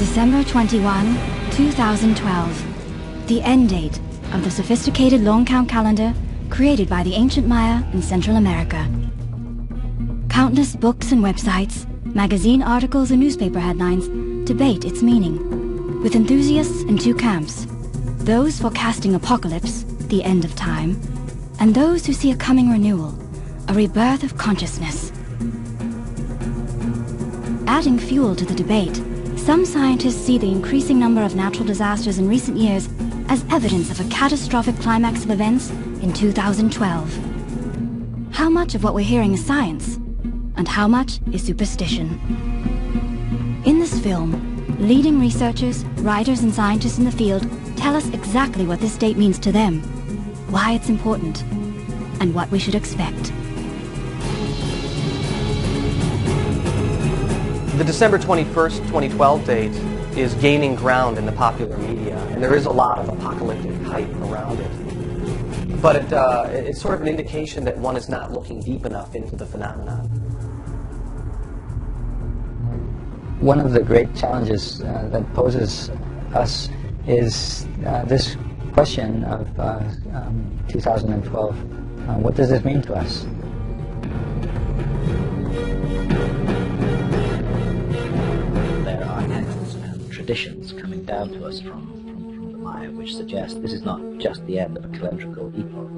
December 21, 2012. The end date of the sophisticated long count calendar created by the ancient Maya in Central America. Countless books and websites, magazine articles and newspaper headlines debate its meaning, with enthusiasts in two camps: those forecasting apocalypse, the end of time, and those who see a coming renewal, a rebirth of consciousness. Adding fuel to the debate, some scientists see the increasing number of natural disasters in recent years as evidence of a catastrophic climax of events in 2012. How much of what we're hearing is science, and how much is superstition? In this film, leading researchers, writers, and scientists in the field tell us exactly what this date means to them, why it's important, and what we should expect. The December 21st, 2012 date is gaining ground in the popular media, and there is a lot of apocalyptic hype around it. But it's sort of an indication that one is not looking deep enough into the phenomenon. One of the great challenges that poses us is this question of 2012. What does this mean to us? There are texts and traditions coming down to us from the Maya which suggest this is not just the end of a calendrical epoch,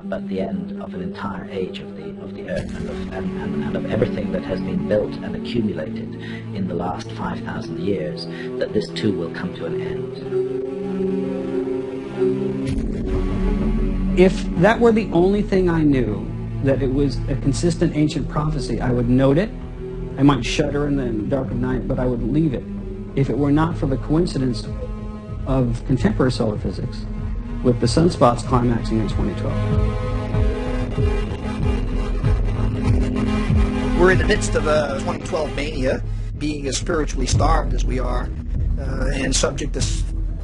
but the end of an entire age of the Earth and of everything that has been built and accumulated in the last 5,000 years, that this too will come to an end. If that were the only thing I knew, that it was a consistent ancient prophecy, I would note it. I might shudder in the dark of night, but I would leave it. If it were not for the coincidence of contemporary solar physics, with the sunspots climaxing in 2012. We're in the midst of a 2012 mania, being as spiritually starved as we are, and subject to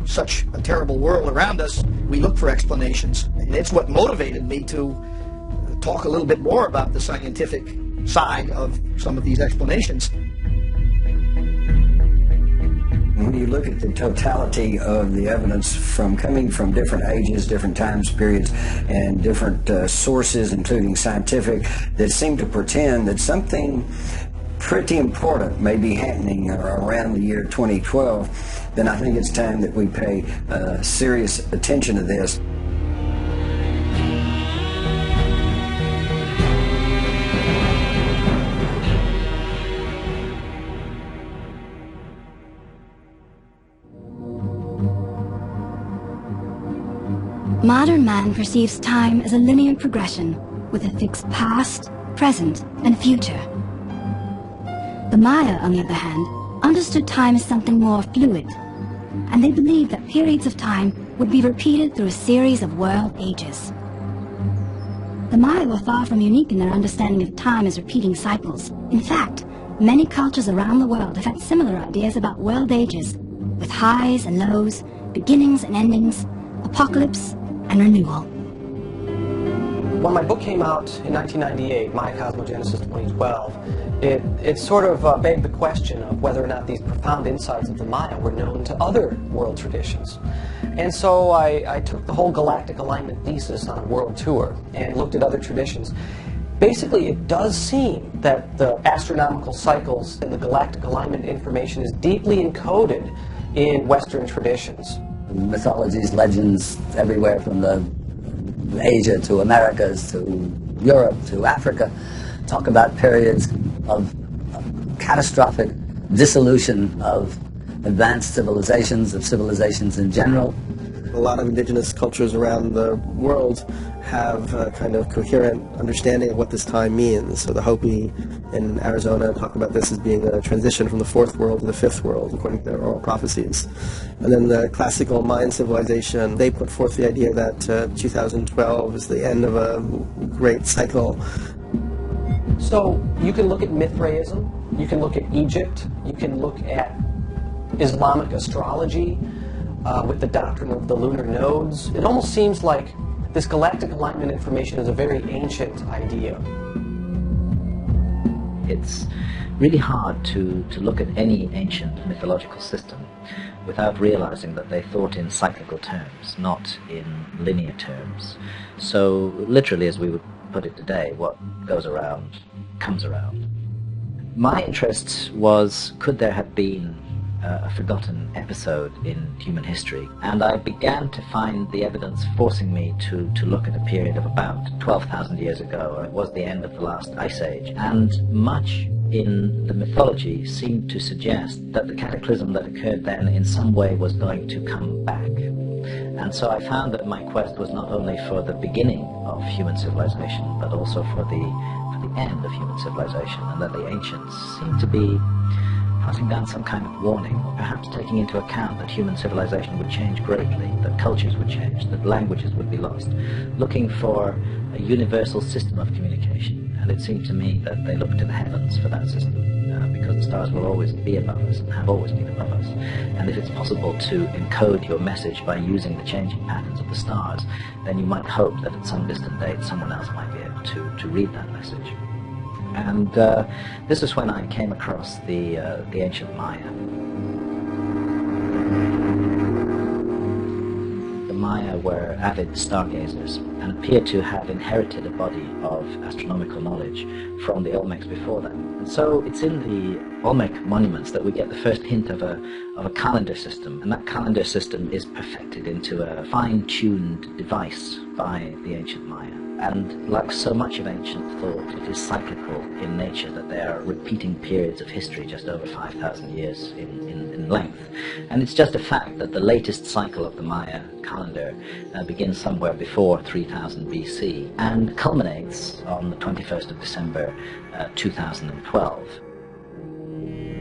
such a terrible world around us. We look for explanations, and it's what motivated me to talk a little bit more about the scientific side of some of these explanations. When you look at the totality of the evidence coming from different ages, different time periods, and different sources, including scientific, that seem to pretend that something pretty important may be happening around the year 2012, then I think it's time that we pay serious attention to this. Modern man perceives time as a linear progression with a fixed past, present, and future. The Maya, on the other hand, understood time as something more fluid, and they believed that periods of time would be repeated through a series of world ages. The Maya were far from unique in their understanding of time as repeating cycles. In fact, many cultures around the world have had similar ideas about world ages, with highs and lows, beginnings and endings, apocalypse and renewal. When my book came out in 1998, Maya Cosmogenesis 2012, it sort of begged the question of whether or not these profound insights of the Maya were known to other world traditions. And so I took the whole galactic alignment thesis on a world tour and looked at other traditions. Basically, it does seem that the astronomical cycles and the galactic alignment information is deeply encoded in Western traditions. Mythologies, legends, everywhere from Asia to Americas to Europe to Africa, talk about periods of catastrophic dissolution of advanced civilizations, of civilizations in general. A lot of indigenous cultures around the world have a kind of coherent understanding of what this time means. So the Hopi in Arizona talk about this as being a transition from the fourth world to the fifth world, according to their oral prophecies. And then the classical Mayan civilization, they put forth the idea that 2012 is the end of a great cycle. So you can look at Mithraism, you can look at Egypt, you can look at Islamic astrology, with the doctrine of the lunar nodes. It almost seems like this galactic alignment information is a very ancient idea. It's really hard to look at any ancient mythological system without realizing that they thought in cyclical terms, not in linear terms. So literally, as we would put it today, what goes around comes around. My interest was, could there have been a forgotten episode in human history? And I began to find the evidence forcing me to look at a period of about 12,000 years ago. It was the end of the last ice age, and much in the mythology seemed to suggest that the cataclysm that occurred then in some way was going to come back. And so I found that my quest was not only for the beginning of human civilization, but also for the end of human civilization, and that the ancients seemed to be passing down some kind of warning, or perhaps taking into account that human civilization would change greatly, that cultures would change, that languages would be lost, looking for a universal system of communication. And it seemed to me that they looked to the heavens for that system, because the stars will always be above us and have always been above us. And if it's possible to encode your message by using the changing patterns of the stars, then you might hope that at some distant date someone else might be able to read that message. And this is when I came across the ancient Maya. The Maya were avid stargazers and appear to have inherited a body of astronomical knowledge from the Olmecs before them. And so it's in the Olmec monuments that we get the first hint of a calendar system, and that calendar system is perfected into a fine-tuned device by the ancient Maya. And like so much of ancient thought, it is cyclical in nature, that there are repeating periods of history just over 5,000 years in length. And it's just a fact that the latest cycle of the Maya calendar begins somewhere before 3000 BC and culminates on the 21st of December 2012.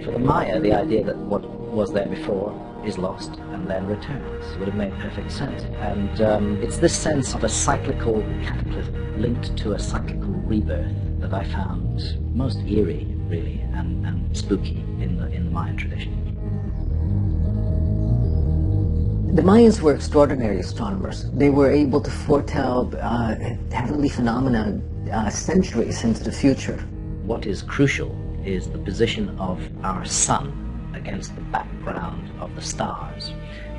For the Maya, the idea that what was there before is lost and then returns would have made perfect sense. And it's this sense of a cyclical cataclysm linked to a cyclical rebirth that I found most eerie, really, and spooky in the Mayan tradition. The Mayans were extraordinary astronomers. They were able to foretell heavenly phenomena centuries into the future. What is crucial is the position of our sun against the background of the stars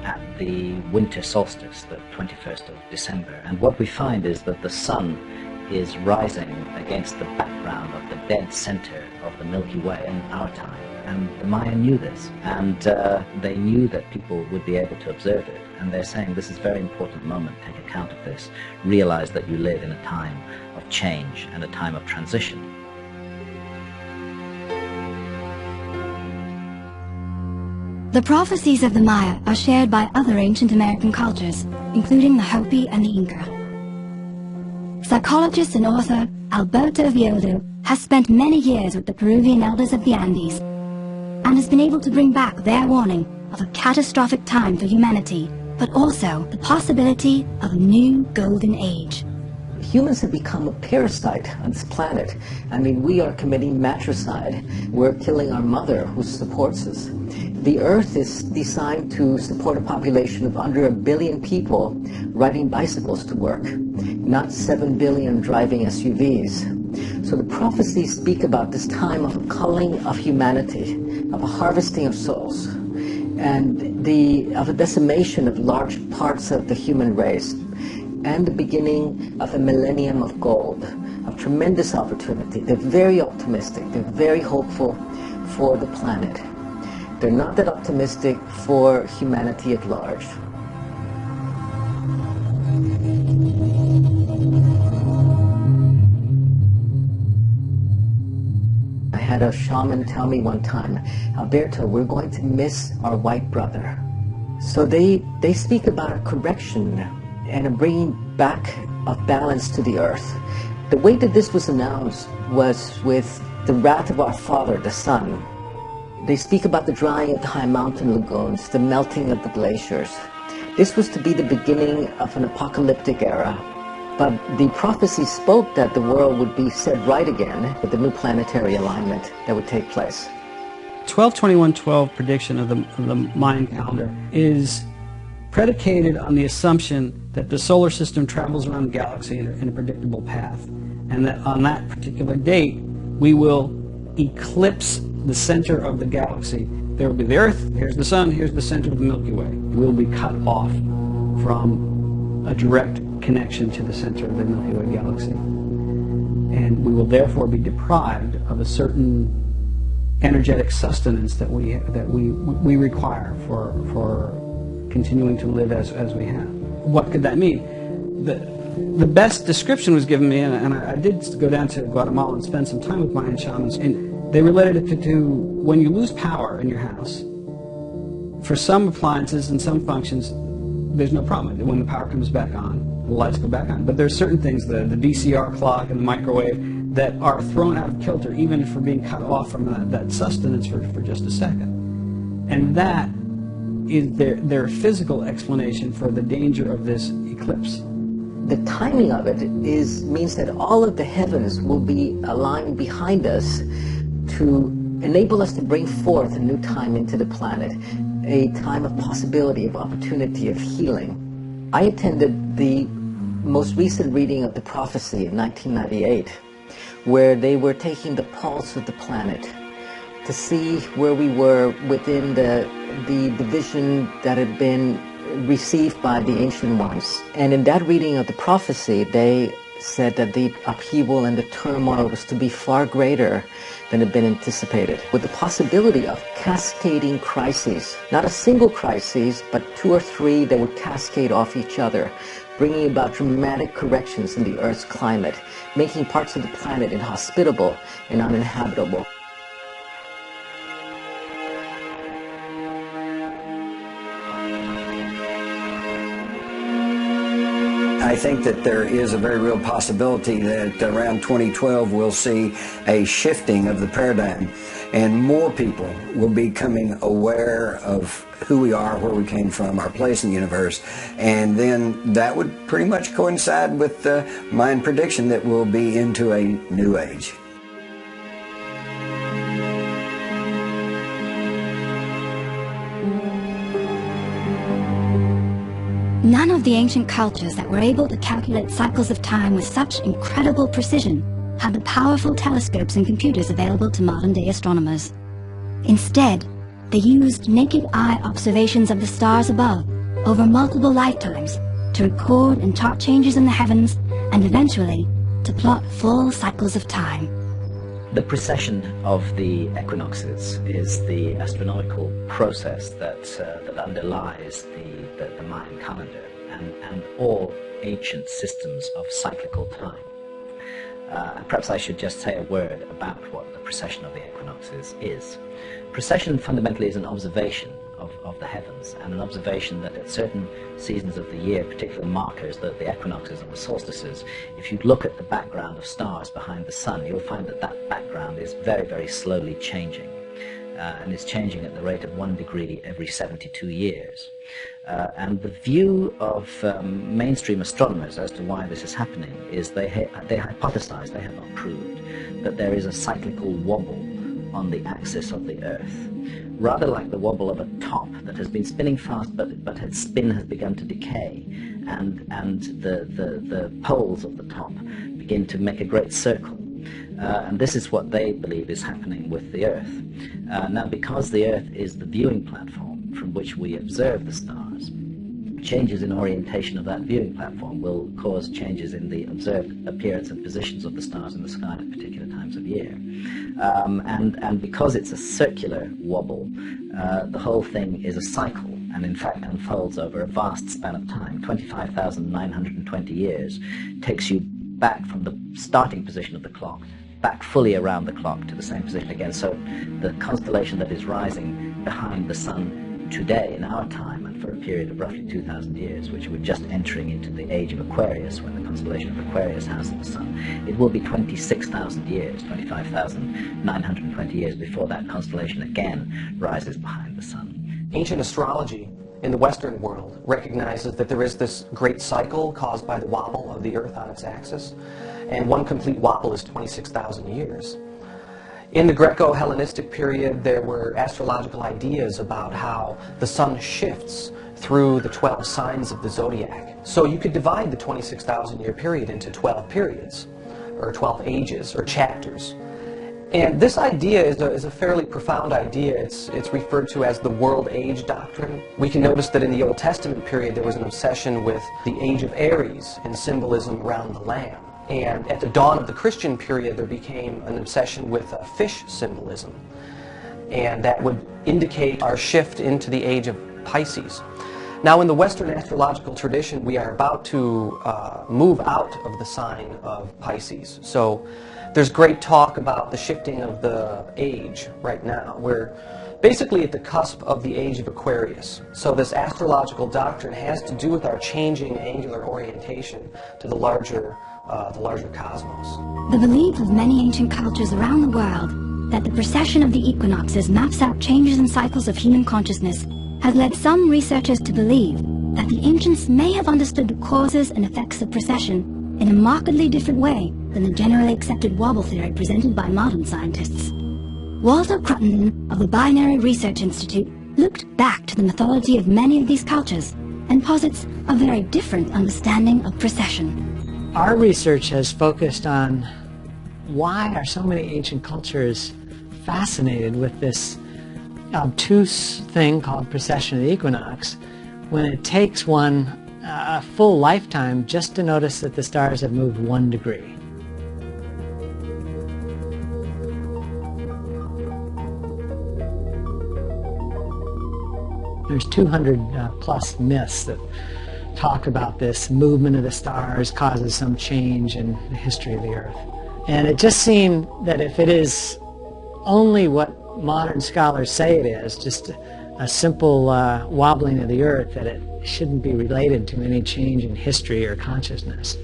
at the winter solstice, the 21st of December. And what we find is that the sun is rising against the background of the dead center of the Milky Way in our time. And the Maya knew this, and they knew that people would be able to observe it. And they're saying, this is a very important moment, take account of this, realize that you live in a time of change and a time of transition. The prophecies of the Maya are shared by other ancient American cultures, including the Hopi and the Inca. Psychologist and author Alberto Viodo has spent many years with the Peruvian elders of the Andes and has been able to bring back their warning of a catastrophic time for humanity, but also the possibility of a new golden age. Humans have become a parasite on this planet. I mean, we are committing matricide. We're killing our mother who supports us. The Earth is designed to support a population of under 1 billion people riding bicycles to work, not 7 billion driving SUVs. So the prophecies speak about this time of a culling of humanity, of a harvesting of souls, and of a decimation of large parts of the human race, and the beginning of a millennium of gold, of tremendous opportunity. They're very optimistic. They're very hopeful for the planet. They're not that optimistic for humanity at large. I had a shaman tell me one time, Alberto, we're going to miss our white brother. So they speak about a correction and a bringing back of balance to the earth. The way that this was announced was with the wrath of our father, the sun. They speak about the drying of the high mountain lagoons, the melting of the glaciers. This was to be the beginning of an apocalyptic era. But the prophecy spoke that the world would be set right again with the new planetary alignment that would take place. 12-21-12 prediction of the Mayan calendar is predicated on the assumption that the solar system travels around the galaxy in a predictable path, and that on that particular date we will eclipse the center of the galaxy. There will be the Earth, here's the Sun, here's the center of the Milky Way. We'll be cut off from a direct connection to the center of the Milky Way galaxy. And we will therefore be deprived of a certain energetic sustenance that we require for continuing to live as we have. What could that mean? The best description was given me, and I did go down to Guatemala and spend some time with Mayan shamans, and they related it to when you lose power in your house. For some appliances and some functions, there's no problem. When the power comes back on, the lights go back on. But there's certain things, the VCR clock and the microwave, that are thrown out of kilter even for being cut off from that sustenance for just a second. And that is their physical explanation for the danger of this eclipse. The timing of it means that all of the heavens will be aligned behind us to enable us to bring forth a new time into the planet, a time of possibility, of opportunity, of healing. I attended the most recent reading of the prophecy in 1998, where they were taking the pulse of the planet to see where we were within the division that had been received by the ancient ones. And in that reading of the prophecy, they said that the upheaval and the turmoil was to be far greater than had been anticipated, with the possibility of cascading crises. Not a single crisis, but 2 or 3 that would cascade off each other, bringing about dramatic corrections in the Earth's climate, making parts of the planet inhospitable and uninhabitable. I think that there is a very real possibility that around 2012 we'll see a shifting of the paradigm, and more people will be becoming aware of who we are, where we came from, our place in the universe, and then that would pretty much coincide with my prediction that we'll be into a new age. None of the ancient cultures that were able to calculate cycles of time with such incredible precision had the powerful telescopes and computers available to modern-day astronomers. Instead, they used naked eye observations of the stars above over multiple lifetimes to record and chart changes in the heavens and eventually to plot full cycles of time. The precession of the equinoxes is the astronomical process that underlies the Mayan calendar and all ancient systems of cyclical time. Perhaps I should just say a word about what the precession of the equinoxes is. Precession fundamentally is an observation of the heavens, and an observation that at certain seasons of the year, particular markers, the equinoxes and the solstices, if you look at the background of stars behind the sun, you'll find that that background is very, very slowly changing, and is changing at the rate of 1 degree every 72 years. And the view of mainstream astronomers as to why this is happening is they hypothesize, they have not proved, that there is a cyclical wobble on the axis of the Earth, rather like the wobble of a top that has been spinning fast, but its spin has begun to decay, and the poles of the top begin to make a great circle. And this is what they believe is happening with the Earth. Now, because the Earth is the viewing platform from which we observe the stars, changes in orientation of that viewing platform will cause changes in the observed appearance and positions of the stars in the sky at particular times of year. And because it's a circular wobble, the whole thing is a cycle, and in fact unfolds over a vast span of time. 25,920 years takes you back from the starting position of the clock, back fully around the clock to the same position again. So the constellation that is rising behind the sun today in our time, and for a period of roughly 2,000 years, which we're just entering into the age of Aquarius, when the constellation of Aquarius has the sun, it will be 26,000 years, 25,920 years before that constellation again rises behind the sun. Ancient astrology in the Western world recognizes that there is this great cycle caused by the wobble of the Earth on its axis, and one complete wobble is 26,000 years. In the Greco-Hellenistic period, there were astrological ideas about how the sun shifts through the 12 signs of the zodiac. So you could divide the 26,000 year period into 12 periods, or 12 ages, or chapters. And this idea is a fairly profound idea. It's referred to as the world age doctrine. We can notice that in the Old Testament period there was an obsession with the age of Aries and symbolism around the lamb. And at the dawn of the Christian period there became an obsession with fish symbolism. And that would indicate our shift into the age of Pisces. Now in the Western astrological tradition we are about to move out of the sign of Pisces. So there's great talk about the shifting of the age right now. We're basically at the cusp of the age of Aquarius. So this astrological doctrine has to do with our changing angular orientation to the larger cosmos. The belief of many ancient cultures around the world that the precession of the equinoxes maps out changes and cycles of human consciousness has led some researchers to believe that the ancients may have understood the causes and effects of precession in a markedly different way than the generally accepted wobble theory presented by modern scientists. Walter Cruttenden of the Binary Research Institute looked back to the mythology of many of these cultures and posits a very different understanding of precession. Our research has focused on why are so many ancient cultures fascinated with this obtuse thing called precession of the equinox, when it takes one a full lifetime just to notice that the stars have moved 1 degree. There's 200 plus myths that talk about this movement of the stars causes some change in the history of the Earth. And it just seemed that if it is only what modern scholars say it is, just a simple wobbling of the Earth, that it shouldn't be related to any change in history or consciousness.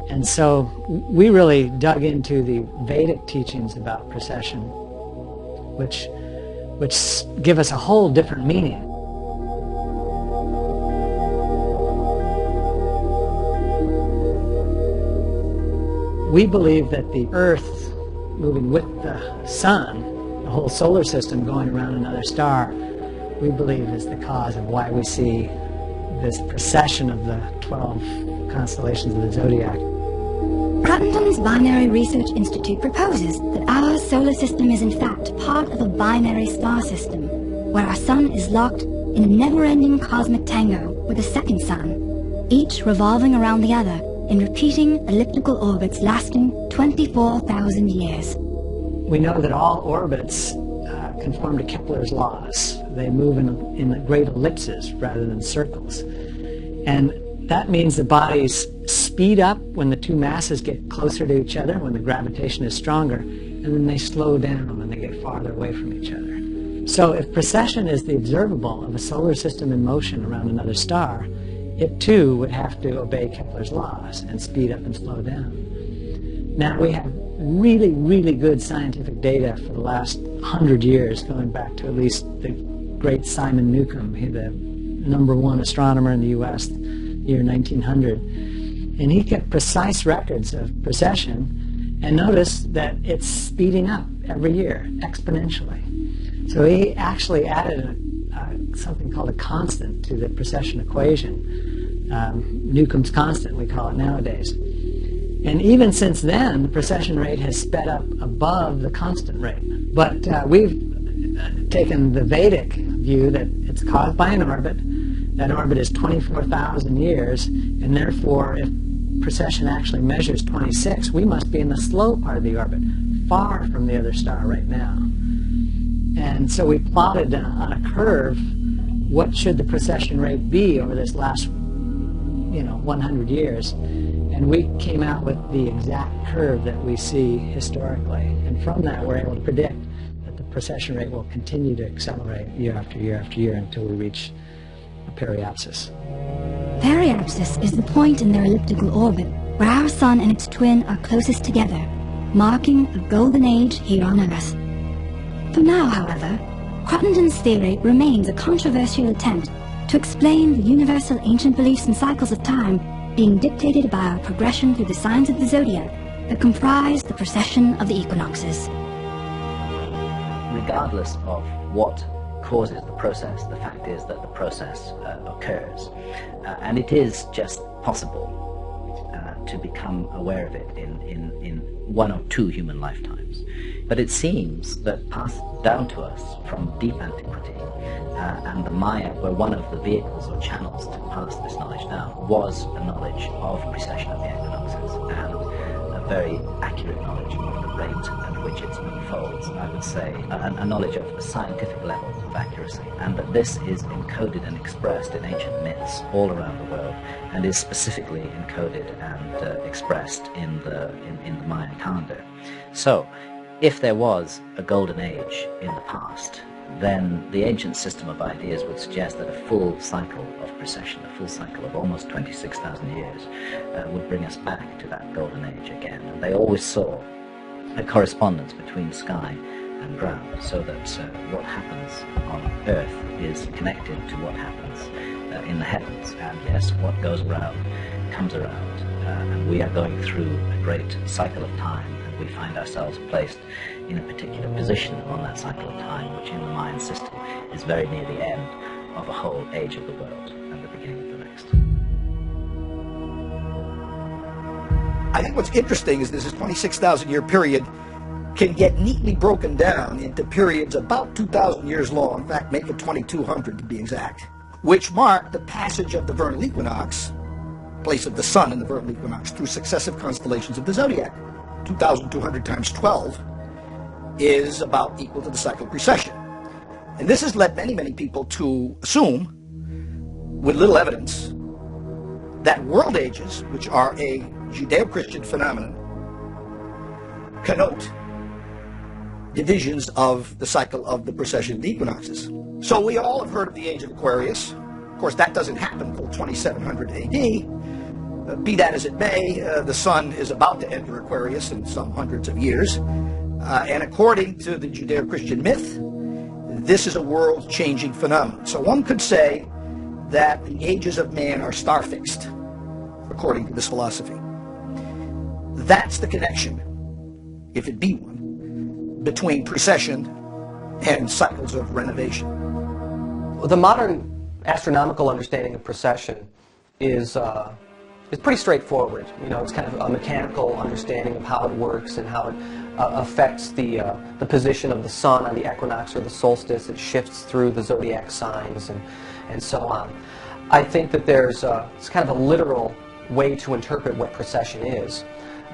And so we really dug into the Vedic teachings about precession, which give us a whole different meaning. We believe that the Earth moving with the Sun, the whole solar system going around another star, we believe is the cause of why we see this precession of the 12 constellations of the zodiac. Cruttenden's Binary Research Institute proposes that our solar system is in fact part of a binary star system, where our sun is locked in a never-ending cosmic tango with a second sun, each revolving around the other in repeating elliptical orbits lasting 24,000 years. We know that all orbits conform to Kepler's laws. They move in great ellipses rather than circles. And that means the bodies speed up when the two masses get closer to each other, when the gravitation is stronger, and then they slow down when they get farther away from each other. So if precession is the observable of a solar system in motion around another star, it too would have to obey Kepler's laws and speed up and slow down. Now we have really, really good scientific data for the last 100 years, going back to at least the great Simon Newcomb, the #1 astronomer in the U.S., year 1900. And he kept precise records of precession and noticed that it's speeding up every year, exponentially. So he actually added something called a constant to the precession equation. Newcomb's constant, we call it nowadays. And even since then, the precession rate has sped up above the constant rate. But we've taken the Vedic view that it's caused by an orbit. That orbit is 24,000 years, and therefore, if precession actually measures 26, we must be in the slow part of the orbit, far from the other star right now. And so we plotted on a curve what should the precession rate be over this last 100 years. And we came out with the exact curve that we see historically. And from that, we're able to predict that the precession rate will continue to accelerate year after year after year until we reach a periapsis. Periapsis is the point in their elliptical orbit where our sun and its twin are closest together, marking a golden age here on Earth. For now, however, Cruttenden's theory remains a controversial attempt to explain the universal ancient beliefs and cycles of time being dictated by our progression through the signs of the zodiac that comprise the precession of the equinoxes. Regardless of what causes the process, the fact is that the process occurs. And it is just possible to become aware of it in one or two human lifetimes. But it seems that passed down to us from deep antiquity, and the Maya were one of the vehicles or channels to pass this knowledge down, was a knowledge of precession of the equinoxes, and a very accurate knowledge of the rate at which it unfolds, I would say, a knowledge of a scientific level of accuracy, and that this is encoded and expressed in ancient myths all around the world, and is specifically encoded and expressed in the Mayan calendar. So, if there was a golden age in the past, then the ancient system of ideas would suggest that a full cycle of precession, a full cycle of almost 26,000 years, would bring us back to that golden age again. And they always saw a correspondence between sky and ground, so that what happens on Earth is connected to what happens in the heavens. And yes, what goes around comes around, and we are going through a great cycle of time. We find ourselves placed in a particular position on that cycle of time, which in the Mayan system is very near the end of a whole age of the world and the beginning of the next. I think what's interesting is this 26,000-year period can get neatly broken down into periods about 2,000 years long, in fact, make it 2,200 to be exact, which mark the passage of the vernal equinox, place of the sun in the vernal equinox, through successive constellations of the zodiac. 2,200 times 12 is about equal to the cycle of precession. And this has led many, many people to assume, with little evidence, that world ages, which are a Judeo-Christian phenomenon, connote divisions of the cycle of the precession of the equinoxes. So we all have heard of the age of Aquarius. Of course, that doesn't happen until 2700 AD. Be that as it may, the sun is about to enter Aquarius in some hundreds of years. And according to the Judeo-Christian myth, this is a world-changing phenomenon. So one could say that the ages of man are star-fixed, according to this philosophy. That's the connection, if it be one, between precession and cycles of renovation. Well, the modern astronomical understanding of precession is pretty straightforward. You know, it's kind of a mechanical understanding of how it works and how it affects the position of the sun on the equinox or the solstice. It shifts through the zodiac signs and so on. I think that it's kind of a literal way to interpret what precession is,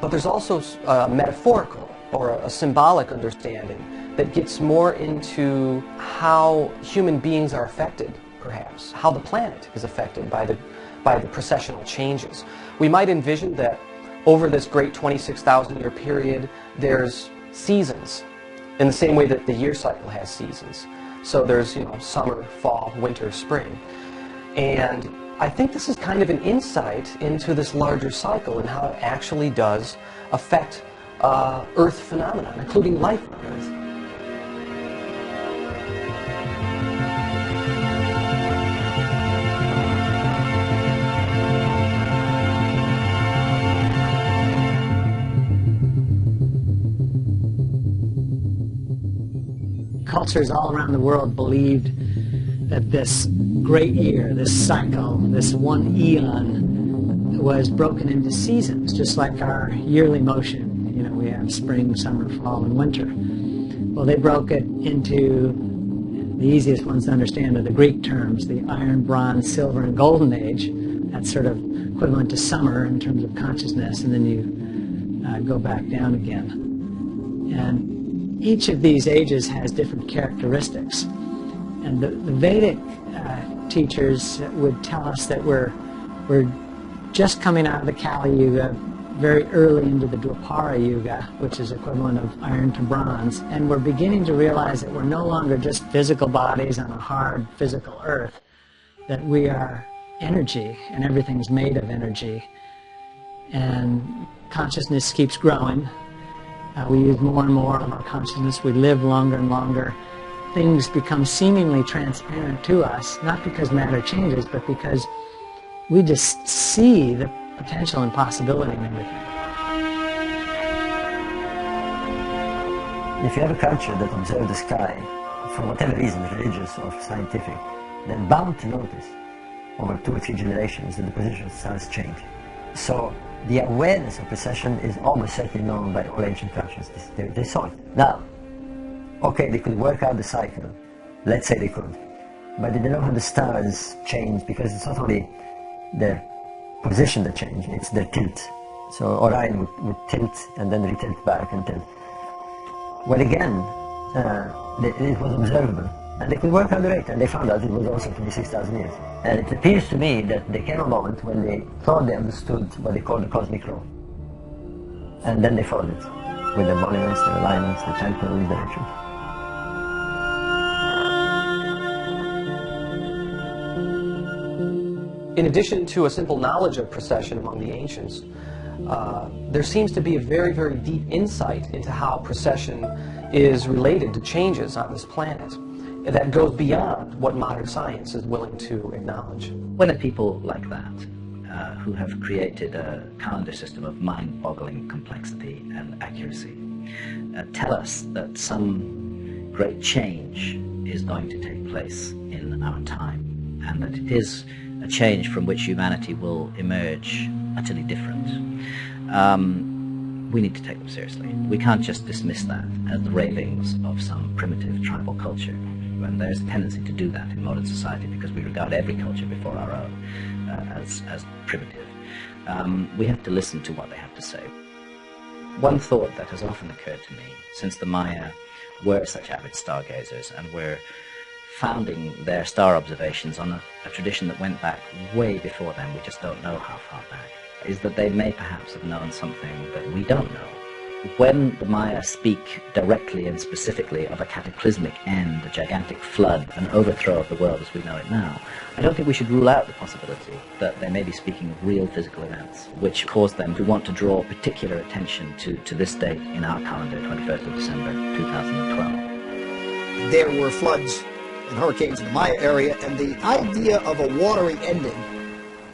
but there's also a metaphorical or a symbolic understanding that gets more into how human beings are affected, perhaps, how the planet is affected by the precessional changes. We might envision that over this great 26,000-year period, there's seasons, in the same way that the year cycle has seasons. So there's, summer, fall, winter, spring. And I think this is kind of an insight into this larger cycle and how it actually does affect Earth phenomena, including life on Earth. Cultures all around the world believed that this great year, this cycle, this one eon was broken into seasons, just like our yearly motion. We have spring, summer, fall, and winter. Well, they broke it into the easiest ones to understand are the Greek terms, the iron, bronze, silver, and golden age. That's sort of equivalent to summer in terms of consciousness, and then you go back down again. And each of these ages has different characteristics. And the Vedic teachers would tell us that we're just coming out of the Kali Yuga, very early into the Dwapara Yuga, which is equivalent of iron to bronze, and we're beginning to realize that we're no longer just physical bodies on a hard physical earth, that we are energy, and everything's made of energy. And consciousness keeps growing. We use more and more of our consciousness. We live longer and longer. Things become seemingly transparent to us, not because matter changes, but because we just see the potential and possibility in everything. If you have a culture that observes the sky, for whatever reason, religious or scientific, then bound to notice over 2 or 3 generations that the position of the sun is changing. So the awareness of precession is almost certainly known by all ancient cultures. They saw it. Now, okay, they could work out the cycle. Let's say they could. But they don't know how the stars change, because it's not only their position that change, it's their tilt. So Orion would tilt and then retilt back and tilt. Well, again, it was observable. And they could work out the rate, and they found out it was also 26,000 years. And it appears to me that there came a moment when they thought they understood what they call the cosmic law. And then they followed it, with the monuments, the alignments, the temples, the rituals. In addition to a simple knowledge of precession among the ancients, there seems to be a very, very deep insight into how precession is related to changes on this planet that goes beyond what modern science is willing to acknowledge. When are people like that, who have created a calendar system of mind-boggling complexity and accuracy, tell us that some great change is going to take place in our time, and that it is a change from which humanity will emerge utterly different, we need to take them seriously. We can't just dismiss that as the ravings of some primitive tribal culture. And there's a tendency to do that in modern society because we regard every culture before our own as primitive. We have to listen to what they have to say. One thought that has often occurred to me, since the Maya were such avid stargazers and were founding their star observations on a tradition that went back way before them, we just don't know how far back, is that they may perhaps have known something that we don't know. When the Maya speak directly and specifically of a cataclysmic end, a gigantic flood, an overthrow of the world as we know it now, I don't think we should rule out the possibility that they may be speaking of real physical events, which caused them to want to draw particular attention to this date in our calendar, 21st of December 2012. There were floods and hurricanes in the Maya area, and the idea of a watery ending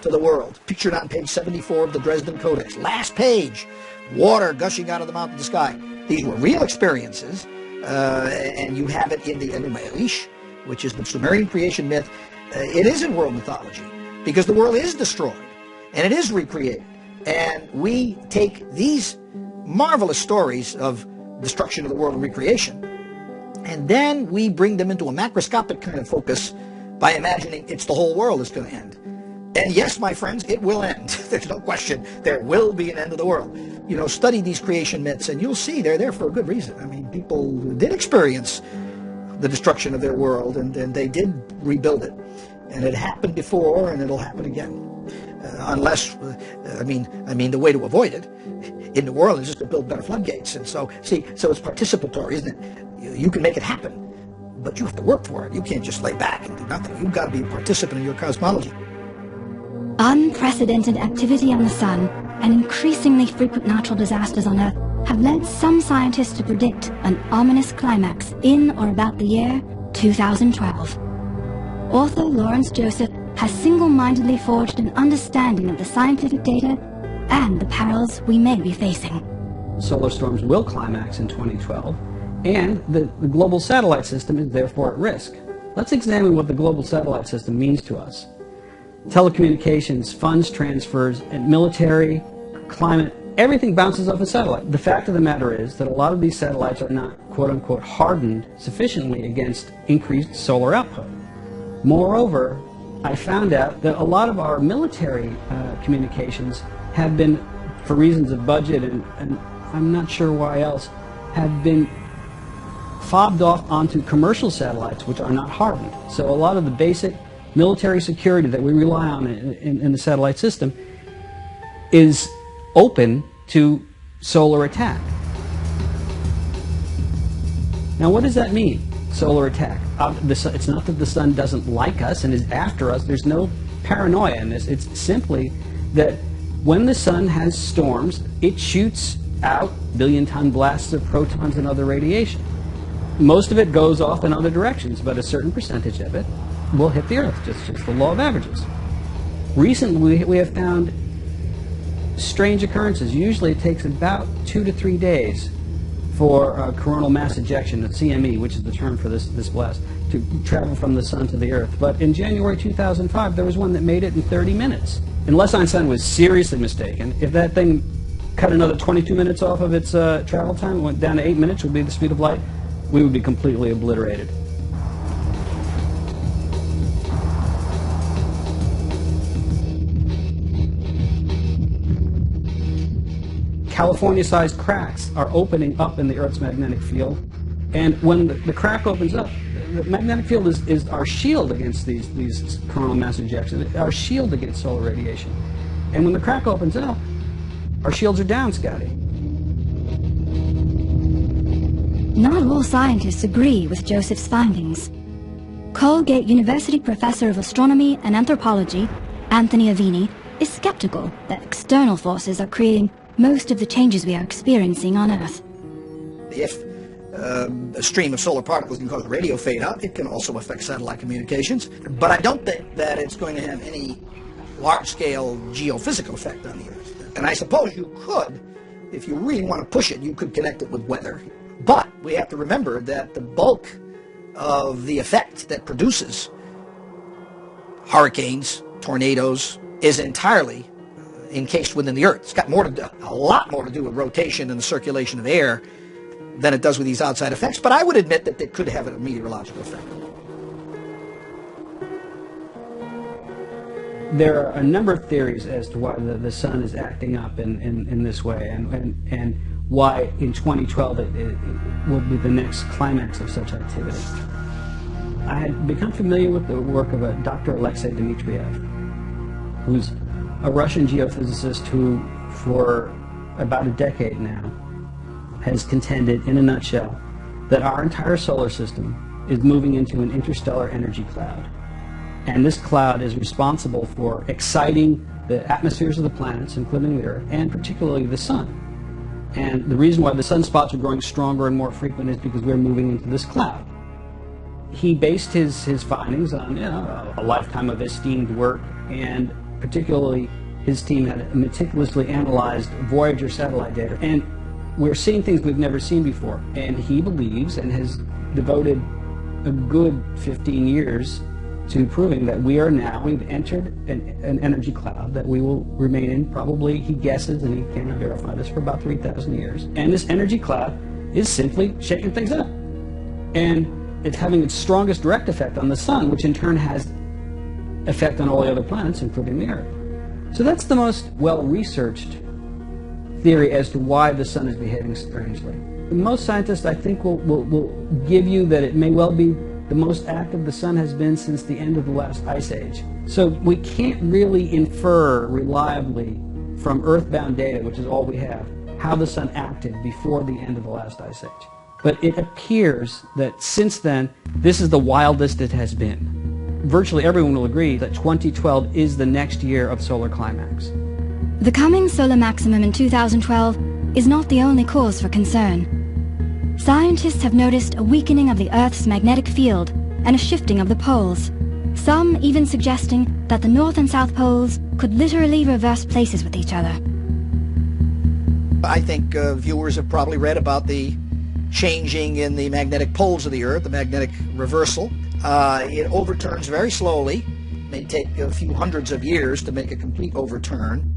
to the world, pictured on page 74 of the Dresden Codex, last page, water gushing out of the mountain to the sky. These were real experiences, and you have it in the Enuma-Elish, which is the Sumerian creation myth. It is in world mythology, because the world is destroyed, and it is recreated. And we take these marvelous stories of destruction of the world and recreation, and then we bring them into a macroscopic kind of focus by imagining it's the whole world that's going to end. And yes, my friends, it will end. There's no question. There will be an end of the world. You know, study these creation myths, and you'll see they're there for a good reason. I mean, people did experience the destruction of their world, and they did rebuild it. And it happened before, and it'll happen again. Unless, I mean, the way to avoid it in New Orleans is to build better floodgates. And so, see, so it's participatory, isn't it? You can make it happen, but you have to work for it. You can't just lay back and do nothing. You've got to be a participant in your cosmology. Unprecedented activity on the Sun and increasingly frequent natural disasters on Earth have led some scientists to predict an ominous climax in or about the year 2012. Author Lawrence Joseph has single-mindedly forged an understanding of the scientific data and the perils we may be facing. Solar storms will climax in 2012, and the global satellite system is therefore at risk. Let's examine what the global satellite system means to us. Telecommunications, funds transfers, and military, climate, everything bounces off a satellite. The fact of the matter is that a lot of these satellites are not, quote-unquote, hardened sufficiently against increased solar output. Moreover, I found out that a lot of our military communications have been, for reasons of budget and I'm not sure why else, have been fobbed off onto commercial satellites which are not hardened. So a lot of the basic military security that we rely on in the satellite system is open to solar attack. Now what does that mean, solar attack? It's not that the sun doesn't like us and is after us. There's no paranoia in this. It's simply that when the sun has storms, it shoots out billion-ton blasts of protons and other radiation. Most of it goes off in other directions, but a certain percentage of it will hit the Earth, just the law of averages. Recently, we have found strange occurrences. Usually it takes about 2 to 3 days for coronal mass ejection, the CME, which is the term for this blast, to travel from the sun to the Earth. But in January 2005, there was one that made it in 30 minutes. Unless Einstein was seriously mistaken, if that thing cut another 22 minutes off of its travel time, went down to 8 minutes, would be the speed of light, we would be completely obliterated. California-sized cracks are opening up in the Earth's magnetic field, and when the crack opens up, the magnetic field is our shield against these coronal mass ejections, our shield against solar radiation. And when the crack opens up, our shields are down, Scotty. Not all scientists agree with Joseph's findings. Colgate University professor of astronomy and anthropology, Anthony Avini, is skeptical that external forces are creating most of the changes we are experiencing on Earth. If a stream of solar particles can cause radio fade out, it can also affect satellite communications. But I don't think that it's going to have any large-scale geophysical effect on the Earth. And I suppose you could, if you really want to push it, you could connect it with weather. But we have to remember that the bulk of the effect that produces hurricanes, tornadoes, is entirely encased within the Earth. It's got a lot more to do with rotation and the circulation of air than it does with these outside effects, but I would admit that it could have a meteorological effect. There are a number of theories as to why the sun is acting up in this way, and why in 2012 it will be the next climax of such activity. I had become familiar with the work of a Dr. Alexei Dmitriev, who's a Russian geophysicist who, for about a decade now, has contended, in a nutshell, that our entire solar system is moving into an interstellar energy cloud. And this cloud is responsible for exciting the atmospheres of the planets, including the Earth, and particularly the sun. And the reason why the sunspots are growing stronger and more frequent is because we're moving into this cloud. He based his findings on a lifetime of esteemed work, and particularly his team had meticulously analyzed Voyager satellite data, and we're seeing things we've never seen before. And he believes, and has devoted a good 15 years to proving, that we've entered an energy cloud that we will remain in, probably, he guesses, and he cannot verify this, for about 3,000 years. And this energy cloud is simply shaking things up. And it's having its strongest direct effect on the sun, which in turn has effect on all the other planets, including the Earth. So that's the most well-researched theory as to why the sun is behaving strangely. Most scientists, I think, will give you that it may well be the most active the sun has been since the end of the last ice age. So we can't really infer reliably from earthbound data, which is all we have, how the sun acted before the end of the last ice age. But it appears that since then, this is the wildest it has been. Virtually everyone will agree that 2012 is the next year of solar climax. The coming solar maximum in 2012 is not the only cause for concern. Scientists have noticed a weakening of the Earth's magnetic field and a shifting of the poles, some even suggesting that the North and South poles could literally reverse places with each other. I think viewers have probably read about the changing in the magnetic poles of the Earth, the magnetic reversal. It overturns very slowly. It may take a few hundreds of years to make a complete overturn.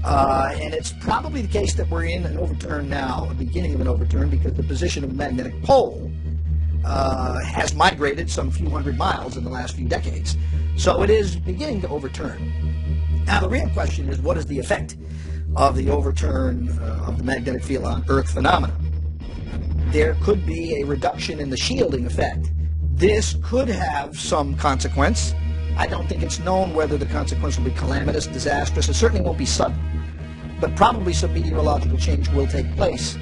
And it's probably the case that we're in an overturn now, a beginning of an overturn, because the position of the magnetic pole has migrated some few hundred miles in the last few decades. So it is beginning to overturn. Now the real question is, what is the effect of the overturn of the magnetic field on Earth phenomena? There could be a reduction in the shielding effect. This could have some consequence. I don't think it's known whether the consequence will be calamitous, disastrous. It certainly won't be sudden. But probably some meteorological change will take place.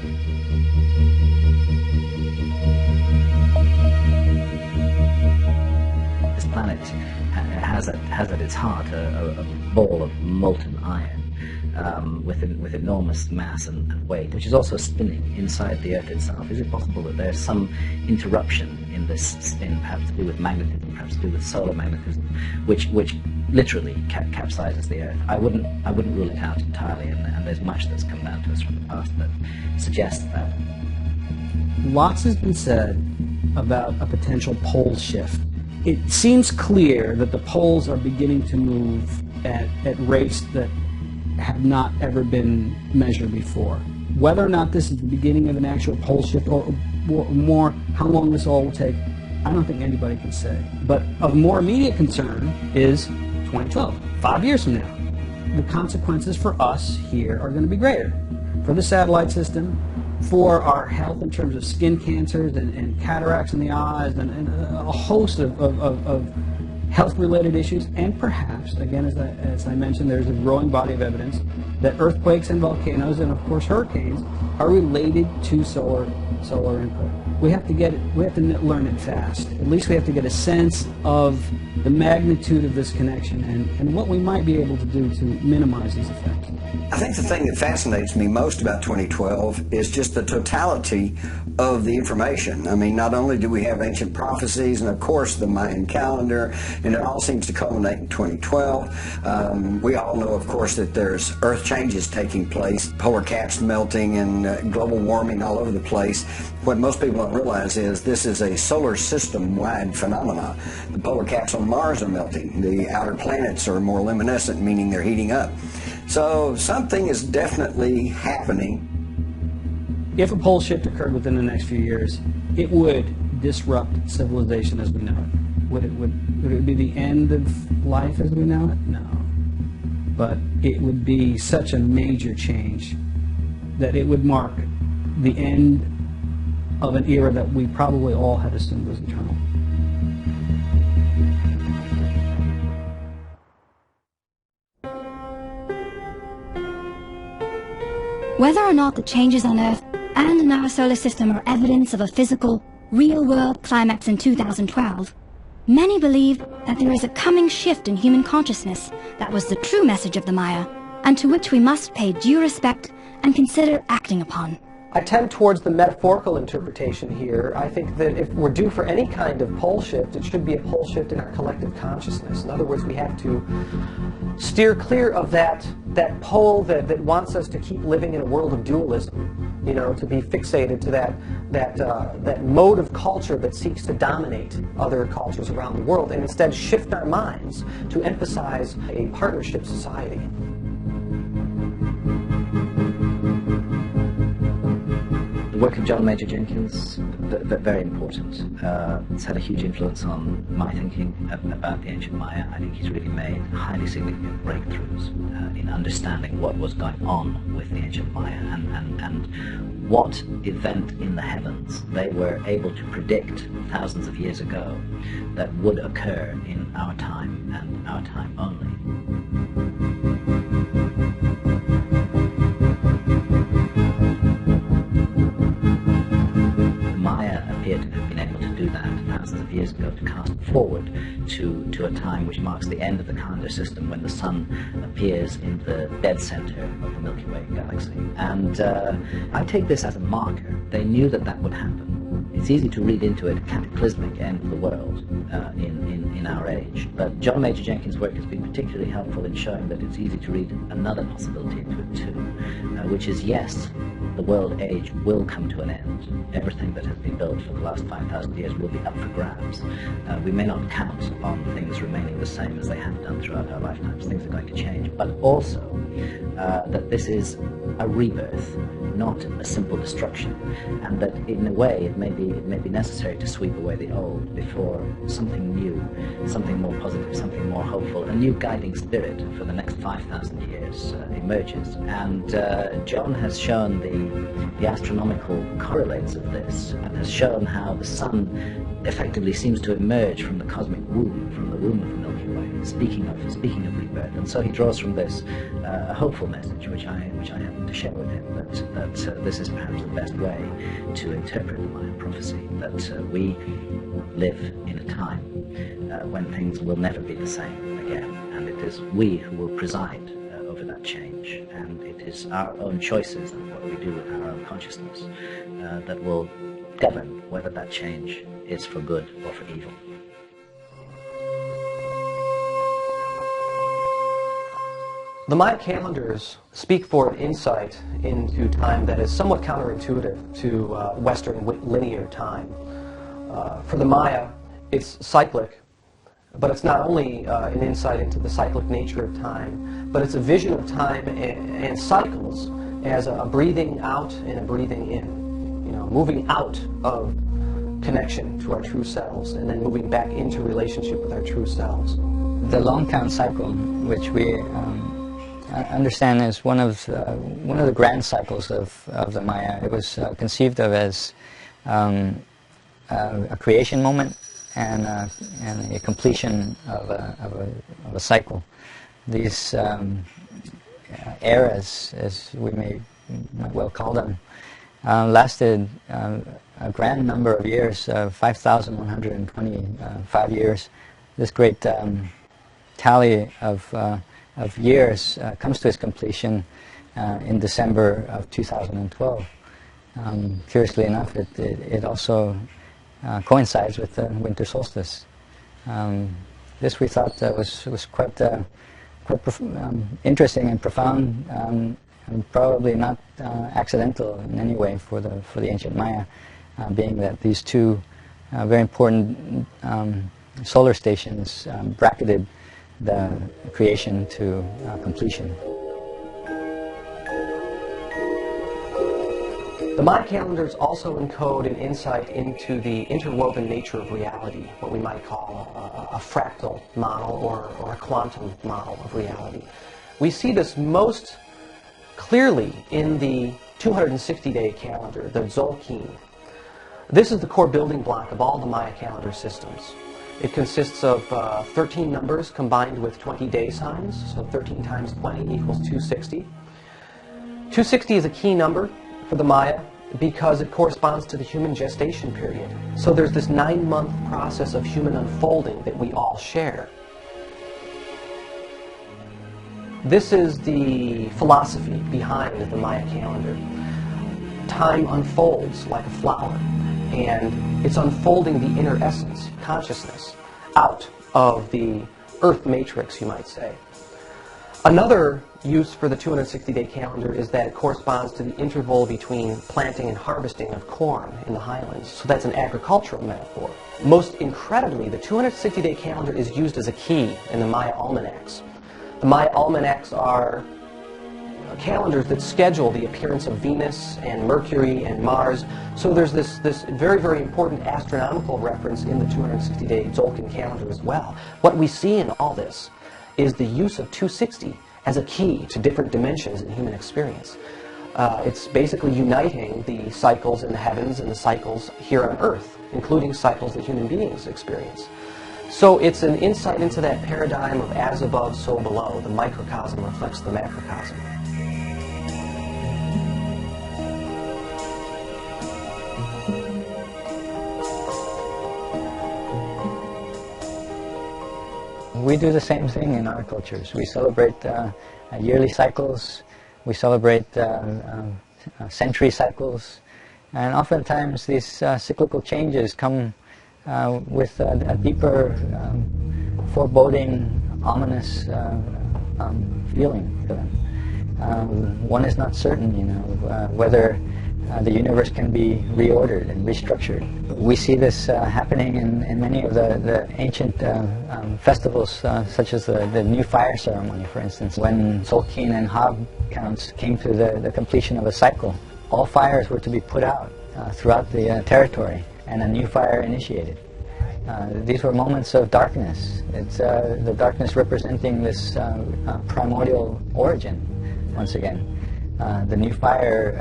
This planet has at its heart a ball of molten iron with enormous mass and weight, which is also spinning inside the Earth itself. Is it possible that there's some interruption in this spin, perhaps to do with magnetism, perhaps to do with solar magnetism, which literally capsizes the Earth? I wouldn't rule it out entirely, and there's much that's come down to us from the past that suggests that. Lots has been said about a potential pole shift. It seems clear that the poles are beginning to move at rates that have not ever been measured before. Whether or not this is the beginning of an actual pole shift or more how long this all will take, I don't think anybody can say. But of more immediate concern is 2012, 5 years from now. The consequences for us here are going to be greater. For the satellite system, for our health in terms of skin cancers and cataracts in the eyes and a host of health-related issues, and perhaps, again, as I mentioned, there's a growing body of evidence that earthquakes and volcanoes and, of course, hurricanes are related to solar input. We have to learn it fast. At least we have to get a sense of the magnitude of this connection and what we might be able to do to minimize these effects. I think the thing that fascinates me most about 2012 is just the totality of the information. I mean, not only do we have ancient prophecies and, of course, the Mayan calendar, and it all seems to culminate in 2012. We all know, of course, that there's earth changes taking place, polar caps melting and global warming all over the place. What most people don't realize is this is a solar system-wide phenomenon. The polar caps on Mars are melting. The outer planets are more luminescent, meaning they're heating up. So something is definitely happening. If a pole shift occurred within the next few years, it would disrupt civilization as we know it. Would it be the end of life as we know it? No. But it would be such a major change that it would mark the end of an era that we probably all had assumed was eternal. Whether or not the changes on Earth and in our solar system are evidence of a physical, real-world climax in 2012, many believe that there is a coming shift in human consciousness that was the true message of the Maya, and to which we must pay due respect and consider acting upon. I tend towards the metaphorical interpretation here. I think that if we're due for any kind of pole shift, it should be a pole shift in our collective consciousness. In other words, we have to steer clear of that pole that wants us to keep living in a world of dualism, you know, to be fixated to that mode of culture that seeks to dominate other cultures around the world, and instead shift our minds to emphasize a partnership society. The work of John Major Jenkins, very important. It's had a huge influence on my thinking about the ancient Maya. I think he's really made highly significant breakthroughs in understanding what was going on with the ancient Maya and what event in the heavens they were able to predict thousands of years ago that would occur in our time and our time only. Years ago, to cast forward to a time which marks the end of the calendar system, when the sun appears in the dead center of the Milky Way galaxy. And I take this as a marker. They knew that would happen. It's easy to read into it a cataclysmic end of the world in our age. But John Major Jenkins' work has been particularly helpful in showing that it's easy to read another possibility into it too, which is, yes, the world age will come to an end. Everything that has been built for the last 5,000 years will be up for grabs. We may not count on things remaining the same as they have done throughout our lifetimes. Things are going to change. But also that this is a rebirth, not a simple destruction, and that in a way it may be necessary to sweep away the old before something new, something more positive, something more hopeful, a new guiding spirit for the next 5,000 years emerges. And John has shown the astronomical correlates of this, and has shown how the sun effectively seems to emerge from the cosmic womb, from the womb of the Milky Way, speaking of rebirth. And so he draws from this a hopeful message, which I happen to share with him, that this is perhaps the best way to interpret the Mayan prophecy, that we live in a time when things will never be the same again, and it is we who will preside over that change, and it is our own choices and what we do with our own consciousness that will govern whether that change is for good or for evil. . The Maya calendars speak for an insight into time that is somewhat counterintuitive to Western linear time. For the Maya, it's cyclic, but it's not only an insight into the cyclic nature of time, but it's a vision of time and cycles as a breathing out and a breathing in. You know, moving out of connection to our true selves and then moving back into relationship with our true selves. The long count cycle, which we understand is one of the grand cycles of the Maya. It was conceived of as a creation moment and a completion of a cycle. These eras, as we might well call them, lasted a grand number of years, 5,125 years. This great tally of years comes to its completion in December of 2012. Curiously enough, it also coincides with the winter solstice. This we thought was quite interesting and profound, and probably not accidental in any way for the ancient Maya, being that these two very important solar stations bracketed the creation to completion. The Maya calendars also encode an insight into the interwoven nature of reality, what we might call a fractal model or a quantum model of reality. We see this most clearly in the 260-day calendar, the Tzolk'in. This is the core building block of all the Maya calendar systems. It consists of 13 numbers combined with 20 day signs, so 13 times 20 equals 260. 260 is a key number for the Maya because it corresponds to the human gestation period. So there's this 9-month process of human unfolding that we all share. This is the philosophy behind the Maya calendar. Time unfolds like a flower, and it's unfolding the inner essence, consciousness, out of the earth matrix, you might say. Another use for the 260-day calendar is that it corresponds to the interval between planting and harvesting of corn in the highlands. So that's an agricultural metaphor. Most incredibly, the 260-day calendar is used as a key in the Maya almanacs. The Maya almanacs are calendars that schedule the appearance of Venus and Mercury and Mars. So there's this very, very important astronomical reference in the 260-day Tzolk'in calendar as well. What we see in all this is the use of 260 as a key to different dimensions in human experience. It's basically uniting the cycles in the heavens and the cycles here on Earth, including cycles that human beings experience. So it's an insight into that paradigm of as above, so below. The microcosm reflects the macrocosm. We do the same thing in our cultures. We celebrate yearly cycles, we celebrate century cycles, and oftentimes these cyclical changes come with a deeper, foreboding, ominous feeling to them. One is not certain, whether the universe can be reordered and restructured. We see this happening in many of the ancient festivals, such as the New Fire ceremony, for instance. When Tzolk'in and Hab counts came to the completion of a cycle, all fires were to be put out throughout the territory, and a new fire initiated. These were moments of darkness. It's the darkness representing this primordial origin, once again. The new fire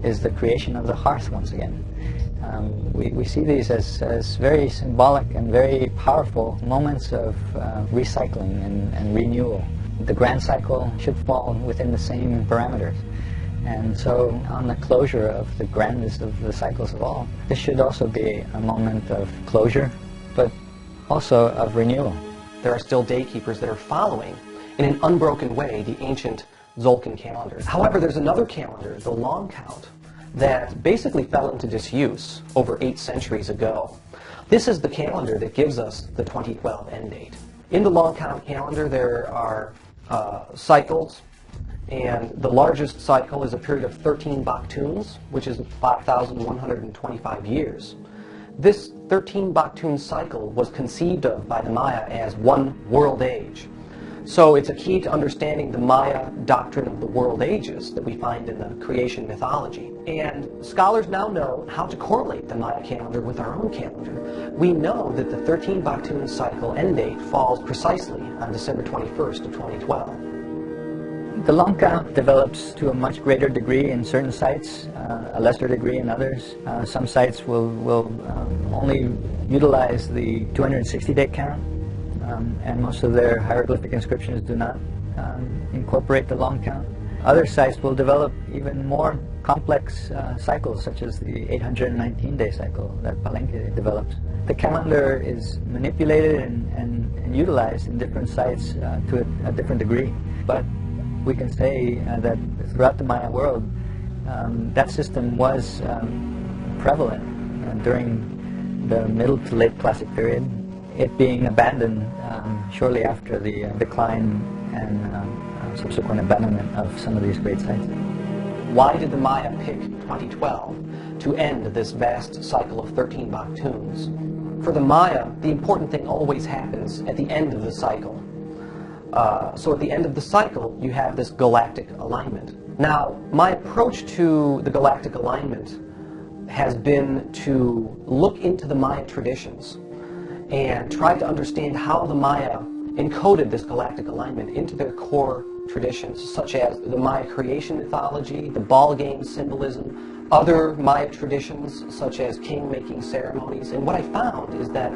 is the creation of the hearth once again. We see these as very symbolic and very powerful moments of recycling and renewal. The grand cycle should fall within the same parameters. And so on the closure of the grandest of the cycles of all, this should also be a moment of closure, but also of renewal. There are still daykeepers that are following, in an unbroken way, the ancient Tzolk'in calendar. However, there's another calendar, the long count, that basically fell into disuse over 8 centuries ago. This is the calendar that gives us the 2012 end date. In the long count calendar, there are cycles, and the largest cycle is a period of 13 baktuns, which is 5,125 years. This 13 baktun cycle was conceived of by the Maya as one world age. So it's a key to understanding the Maya doctrine of the world ages that we find in the creation mythology. And scholars now know how to correlate the Maya calendar with our own calendar. We know that the 13 baktun cycle end date falls precisely on December 21st of 2012. The long count develops to a much greater degree in certain sites, a lesser degree in others. Some sites will only utilize the 260-day count. And most of their hieroglyphic inscriptions do not incorporate the long count. Other sites will develop even more complex cycles, such as the 819-day cycle that Palenque develops. The calendar is manipulated and utilized in different sites to a different degree. But we can say that throughout the Maya world, that system was prevalent during the Middle to Late Classic period, it being abandoned shortly after the decline and subsequent abandonment of some of these great sites. Why did the Maya pick 2012 to end this vast cycle of 13 baktuns? For the Maya, the important thing always happens at the end of the cycle. So at the end of the cycle, you have this galactic alignment. Now, my approach to the galactic alignment has been to look into the Maya traditions and try to understand how the Maya encoded this galactic alignment into their core traditions, such as the Maya creation mythology, the ball game symbolism, other Maya traditions, such as king-making ceremonies. And what I found is that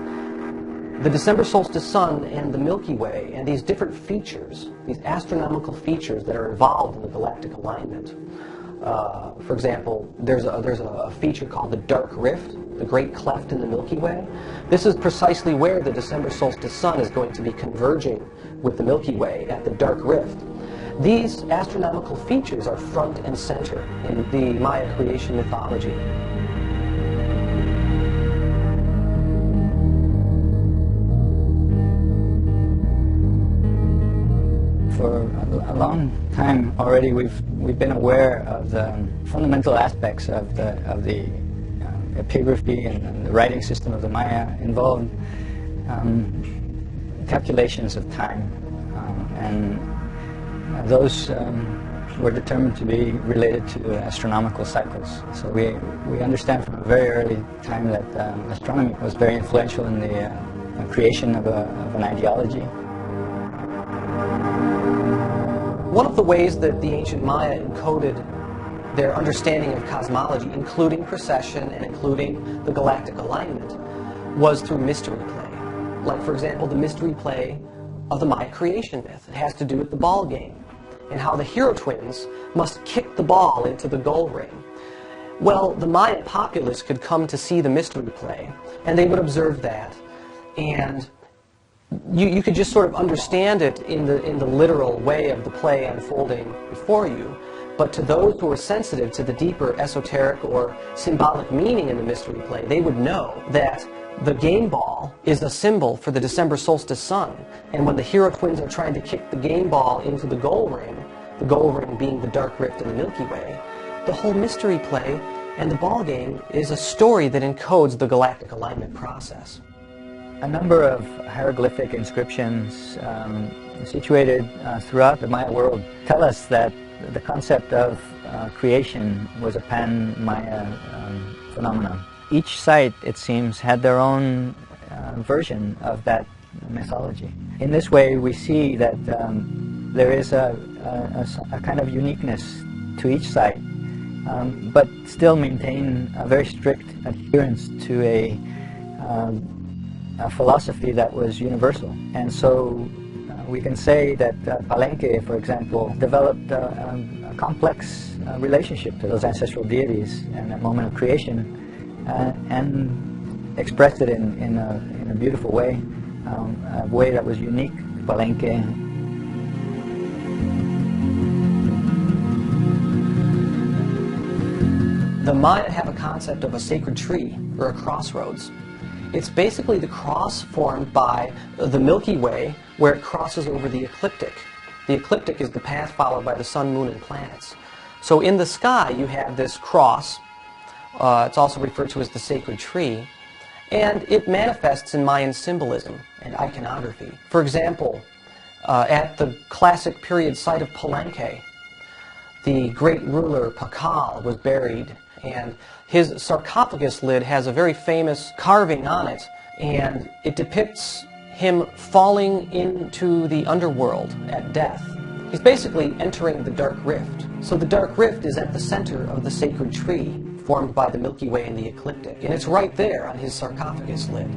the December solstice sun and the Milky Way and these different features, these astronomical features that are involved in the galactic alignment. For example, there's a feature called the dark rift, the great cleft in the Milky Way. This is precisely where the December solstice sun is going to be converging with the Milky Way at the dark rift. These astronomical features are front and center in the Maya creation mythology. For a long time already, we've been aware of the fundamental aspects of the epigraphy and the writing system of the Maya involved calculations of time, and those were determined to be related to astronomical cycles. So we understand from a very early time that astronomy was very influential in the creation of an ideology. One of the ways that the ancient Maya encoded their understanding of cosmology, including precession and including the galactic alignment, was through mystery play. Like, for example, the mystery play of the Maya creation myth. It has to do with the ball game and how the hero twins must kick the ball into the goal ring. Well, the Maya populace could come to see the mystery play, and they would observe that, and you could just sort of understand it in the literal way of the play unfolding before you. But to those who are sensitive to the deeper esoteric or symbolic meaning in the mystery play, they would know that the game ball is a symbol for the December solstice sun. And when the hero twins are trying to kick the game ball into the goal ring being the dark rift in the Milky Way, the whole mystery play and the ball game is a story that encodes the galactic alignment process. A number of hieroglyphic inscriptions situated throughout the Maya world tell us that the concept of creation was a pan-Maya phenomenon. Each site, it seems, had their own version of that mythology. In this way, we see that there is a kind of uniqueness to each site, but still maintain a very strict adherence to a philosophy that was universal. And so we can say that Palenque, for example, developed a complex relationship to those ancestral deities in that moment of creation, and expressed it in a beautiful way, a way that was unique to Palenque. The Maya have a concept of a sacred tree, or a crossroads. It's basically the cross formed by the Milky Way, where it crosses over the ecliptic. The ecliptic is the path followed by the sun, moon, and planets. So in the sky you have this cross. It's also referred to as the sacred tree. And it manifests in Mayan symbolism and iconography. For example, at the classic period site of Palenque, the great ruler Pakal was buried, and his sarcophagus lid has a very famous carving on it, and it depicts him falling into the underworld at death. He's basically entering the dark rift. So the dark rift is at the center of the sacred tree formed by the Milky Way and the ecliptic, and it's right there on his sarcophagus lid.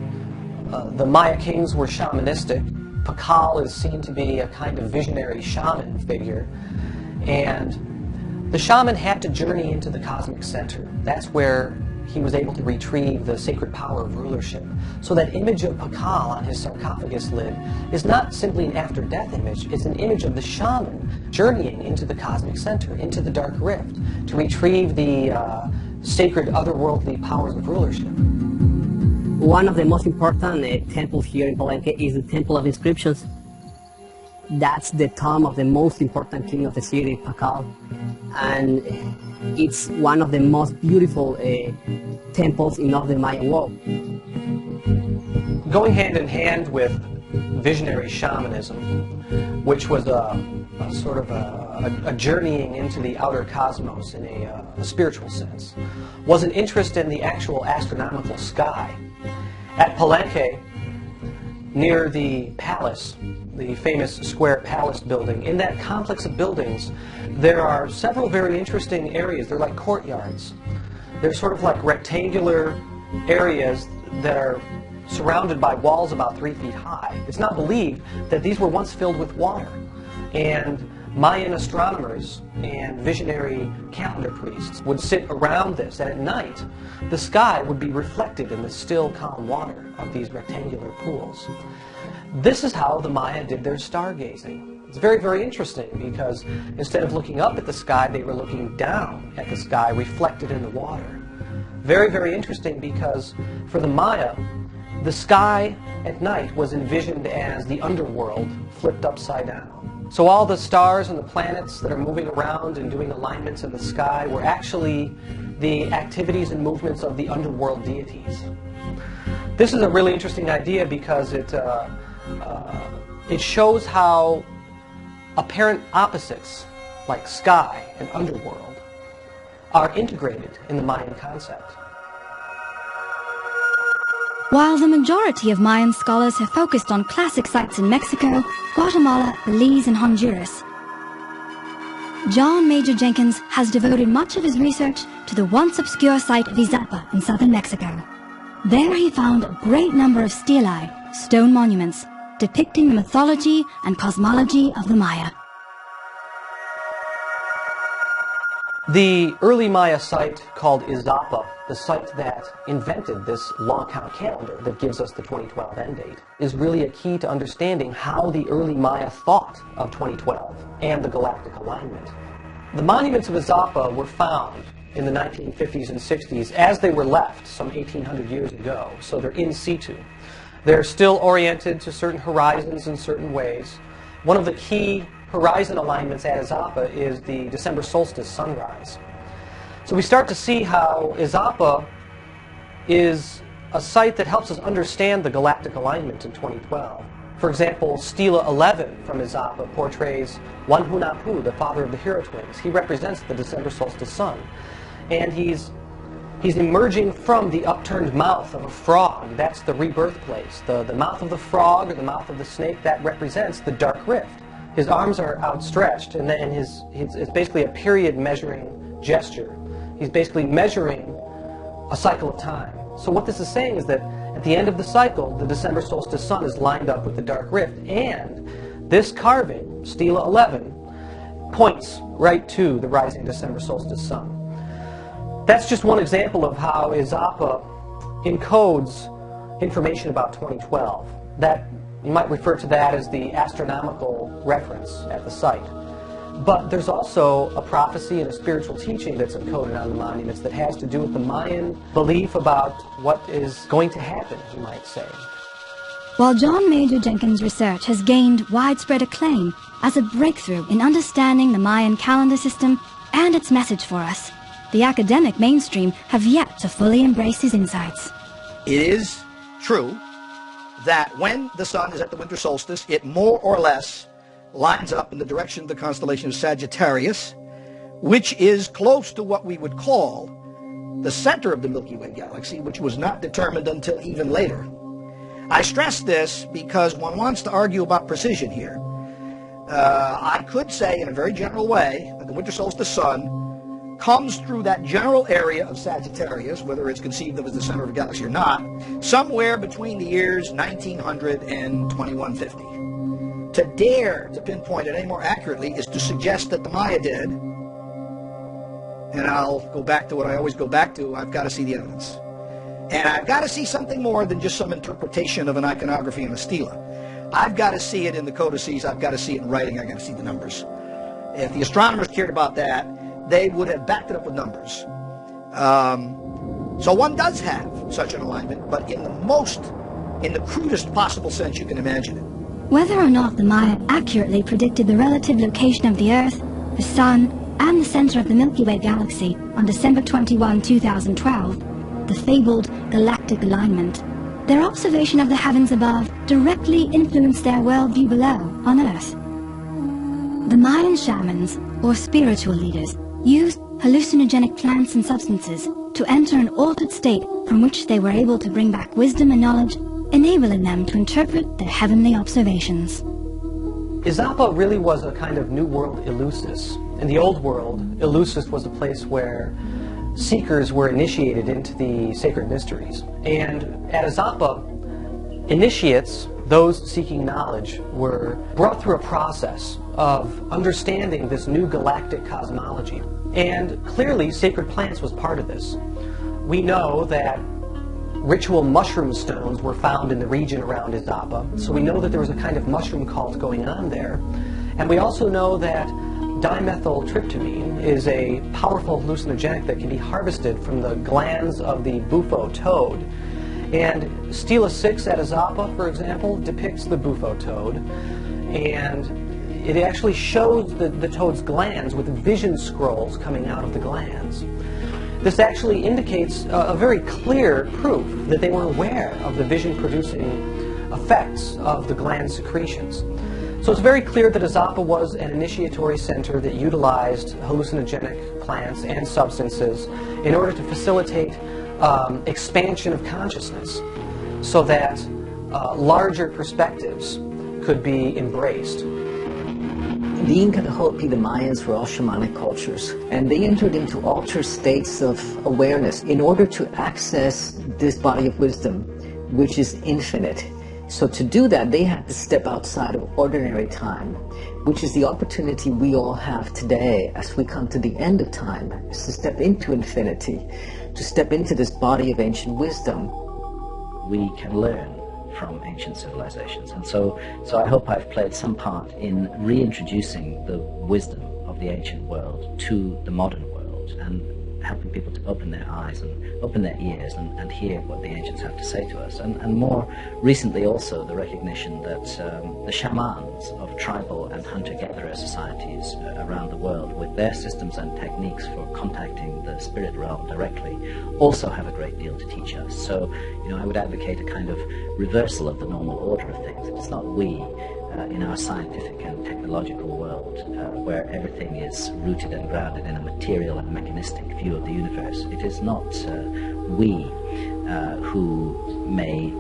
The Maya kings were shamanistic. Pakal is seen to be a kind of visionary shaman figure, and the shaman had to journey into the cosmic center. That's where he was able to retrieve the sacred power of rulership. So that image of Pakal on his sarcophagus lid is not simply an after-death image, it's an image of the shaman journeying into the cosmic center, into the dark rift, to retrieve the sacred otherworldly powers of rulership. One of the most important temples here in Palenque is the Temple of Inscriptions. That's the tomb of the most important king of the city, Pakal. And it's one of the most beautiful temples in all the Mayan world. Going hand in hand with visionary shamanism, which was a sort of a journeying into the outer cosmos in a spiritual sense, was an interest in the actual astronomical sky. At Palenque, near the palace, the famous square palace building, in that complex of buildings, there are several very interesting areas. They're like courtyards. They're sort of like rectangular areas that are surrounded by walls about 3 feet high. It's not believed that these were once filled with water. And Mayan astronomers and visionary calendar priests would sit around this, and at night the sky would be reflected in the still, calm water of these rectangular pools. This is how the Maya did their stargazing. It's very, very interesting because instead of looking up at the sky, they were looking down at the sky reflected in the water. Very, very interesting because for the Maya, the sky at night was envisioned as the underworld flipped upside down. So all the stars and the planets that are moving around and doing alignments in the sky were actually the activities and movements of the underworld deities. This is a really interesting idea because it shows how apparent opposites, like sky and underworld, are integrated in the Mayan concept. While the majority of Mayan scholars have focused on classic sites in Mexico, Guatemala, Belize, and Honduras, John Major Jenkins has devoted much of his research to the once obscure site of Izapa in southern Mexico. There he found a great number of stelae, stone monuments, depicting the mythology and cosmology of the Maya. The early Maya site called Izapa, the site that invented this long count calendar that gives us the 2012 end date, is really a key to understanding how the early Maya thought of 2012 and the galactic alignment. The monuments of Izapa were found in the 1950s and 60s as they were left some 1,800 years ago, so they're in situ. They're still oriented to certain horizons in certain ways. One of the key horizon alignments at Izapa is the December solstice sunrise. So we start to see how Izapa is a site that helps us understand the galactic alignment in 2012. For example, Stela 11 from Izapa portrays Wanhunapu, the father of the hero twins. He represents the December solstice sun. And he's emerging from the upturned mouth of a frog. That's the rebirth place. The mouth of the frog or the mouth of the snake, that represents the dark rift. His arms are outstretched, and it's basically a period measuring gesture. He's basically measuring a cycle of time. So what this is saying is that at the end of the cycle, the December solstice sun is lined up with the dark rift, and this carving, Stela 11, points right to the rising December solstice sun. That's just one example of how Izapa encodes information about 2012. That you might refer to that as the astronomical reference at the site. But there's also a prophecy and a spiritual teaching that's encoded on the monuments that has to do with the Mayan belief about what is going to happen, you might say. While John Major Jenkins' research has gained widespread acclaim as a breakthrough in understanding the Mayan calendar system and its message for us, the academic mainstream have yet to fully embrace his insights. It is true that when the sun is at the winter solstice, it more or less lines up in the direction of the constellation of Sagittarius, which is close to what we would call the center of the Milky Way galaxy, which was not determined until even later. I stress this because one wants to argue about precision here. I could say in a very general way that the winter solstice sun comes through that general area of Sagittarius, whether it's conceived of as the center of a galaxy or not, somewhere between the years 1900 and 2150. To dare to pinpoint it any more accurately is to suggest that the Maya did, and I'll go back to what I always go back to, I've got to see the evidence. And I've got to see something more than just some interpretation of an iconography and a stela. I've got to see it in the codices, I've got to see it in writing, I've got to see the numbers. If the astronomers cared about that, they would have backed it up with numbers. So one does have such an alignment, but in the crudest possible sense you can imagine it. Whether or not the Maya accurately predicted the relative location of the Earth, the Sun, and the center of the Milky Way galaxy on December 21, 2012, the fabled galactic alignment, their observation of the heavens above directly influenced their worldview below on Earth. The Mayan shamans, or spiritual leaders, used hallucinogenic plants and substances to enter an altered state from which they were able to bring back wisdom and knowledge, enabling them to interpret their heavenly observations. Izapa really was a kind of New World Eleusis. In the Old World, Eleusis was a place where seekers were initiated into the sacred mysteries. And at Izapa, initiates, those seeking knowledge, were brought through a process of understanding this new galactic cosmology. And clearly, sacred plants was part of this. We know that ritual mushroom stones were found in the region around Izapa, so we know that there was a kind of mushroom cult going on there. And we also know that dimethyltryptamine is a powerful hallucinogenic that can be harvested from the glands of the bufo toad. And Stela 6 at Izapa, for example, depicts the bufo toad, and it actually shows the toad's glands with vision scrolls coming out of the glands. This actually indicates a very clear proof that they were aware of the vision-producing effects of the gland secretions. So it's very clear that Izapa was an initiatory center that utilized hallucinogenic plants and substances in order to facilitate expansion of consciousness so that larger perspectives could be embraced. The Inca, the Hopi, the Mayans were all shamanic cultures, and they entered into altered states of awareness in order to access this body of wisdom, which is infinite. So to do that, they had to step outside of ordinary time, which is the opportunity we all have today as we come to the end of time, is to step into infinity, to step into this body of ancient wisdom. We can learn from ancient civilizations, and so I hope I've played some part in reintroducing the wisdom of the ancient world to the modern world and helping people to open their eyes and open their ears and hear what the ancients have to say to us. And more recently also the recognition that the shamans of tribal and hunter-gatherer societies around the world, with their systems and techniques for contacting the spirit realm directly, also have a great deal to teach us. So, I would advocate a kind of reversal of the normal order of things. It is not we in our scientific and technological world, where everything is rooted and grounded in a material and mechanistic view of the universe. It is not we who may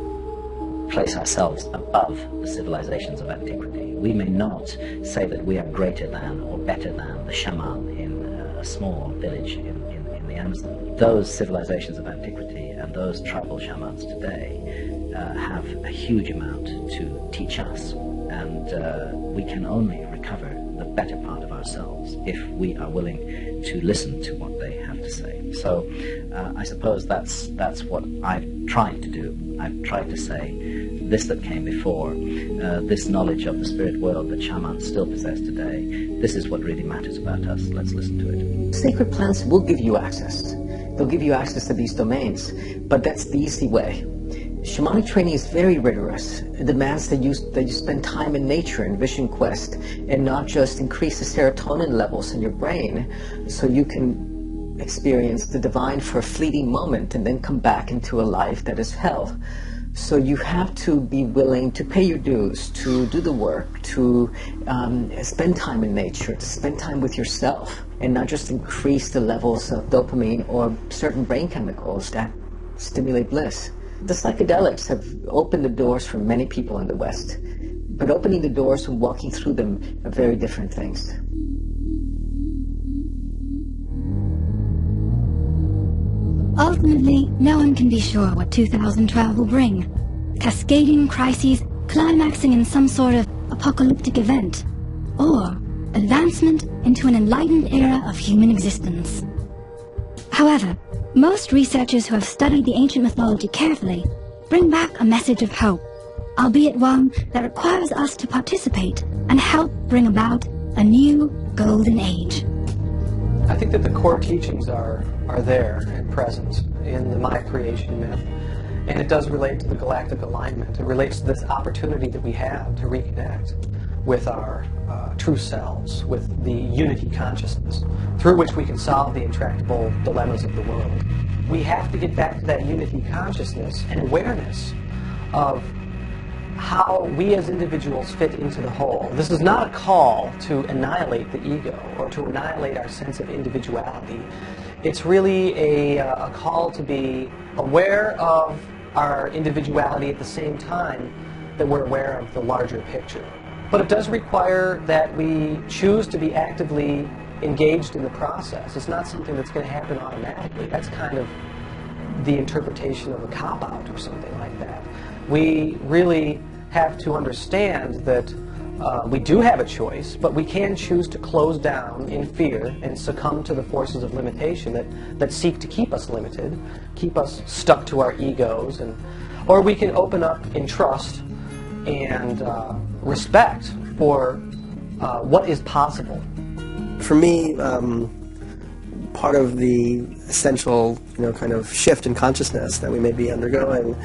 place ourselves above the civilizations of antiquity. We may not say that we are greater than or better than the shaman in a small village in the Amazon. Those civilizations of antiquity and those tribal shamans today have a huge amount to teach us. And we can only recover the better part of ourselves if we are willing to listen to what they have to say. So I suppose that's what I've tried to do. I've tried to say this that came before, this knowledge of the spirit world that shamans still possess today, this is what really matters about us. Let's listen to it. Sacred plants will give you access. They'll give you access to these domains, but that's the easy way. Shamanic training is very rigorous. It demands that you spend time in nature in vision quest and not just increase the serotonin levels in your brain so you can experience the divine for a fleeting moment and then come back into a life that is hell. So you have to be willing to pay your dues, to do the work, to spend time in nature, to spend time with yourself, and not just increase the levels of dopamine or certain brain chemicals that stimulate bliss. The psychedelics have opened the doors for many people in the West, but opening the doors and walking through them are very different things. Ultimately, no one can be sure what 2012 will bring. Cascading crises climaxing in some sort of apocalyptic event, or advancement into an enlightened era of human existence. However, most researchers who have studied the ancient mythology carefully bring back a message of hope, albeit one that requires us to participate and help bring about a new golden age. I think that the core teachings are there and present in the Maya creation myth, and it does relate to the galactic alignment. It relates to this opportunity that we have to reconnect with our true selves, with the unity consciousness, through which we can solve the intractable dilemmas of the world. We have to get back to that unity consciousness and awareness of how we as individuals fit into the whole. This is not a call to annihilate the ego or to annihilate our sense of individuality. It's really a call to be aware of our individuality at the same time that we're aware of the larger picture. But it does require that we choose to be actively engaged in the process. It's not something that's going to happen automatically. That's kind of the interpretation of a cop-out or something like that. We really have to understand that we do have a choice, but we can choose to close down in fear and succumb to the forces of limitation that seek to keep us limited, keep us stuck to our egos, or we can open up in trust and respect for what is possible. For me, part of the essential, kind of shift in consciousness that we may be undergoing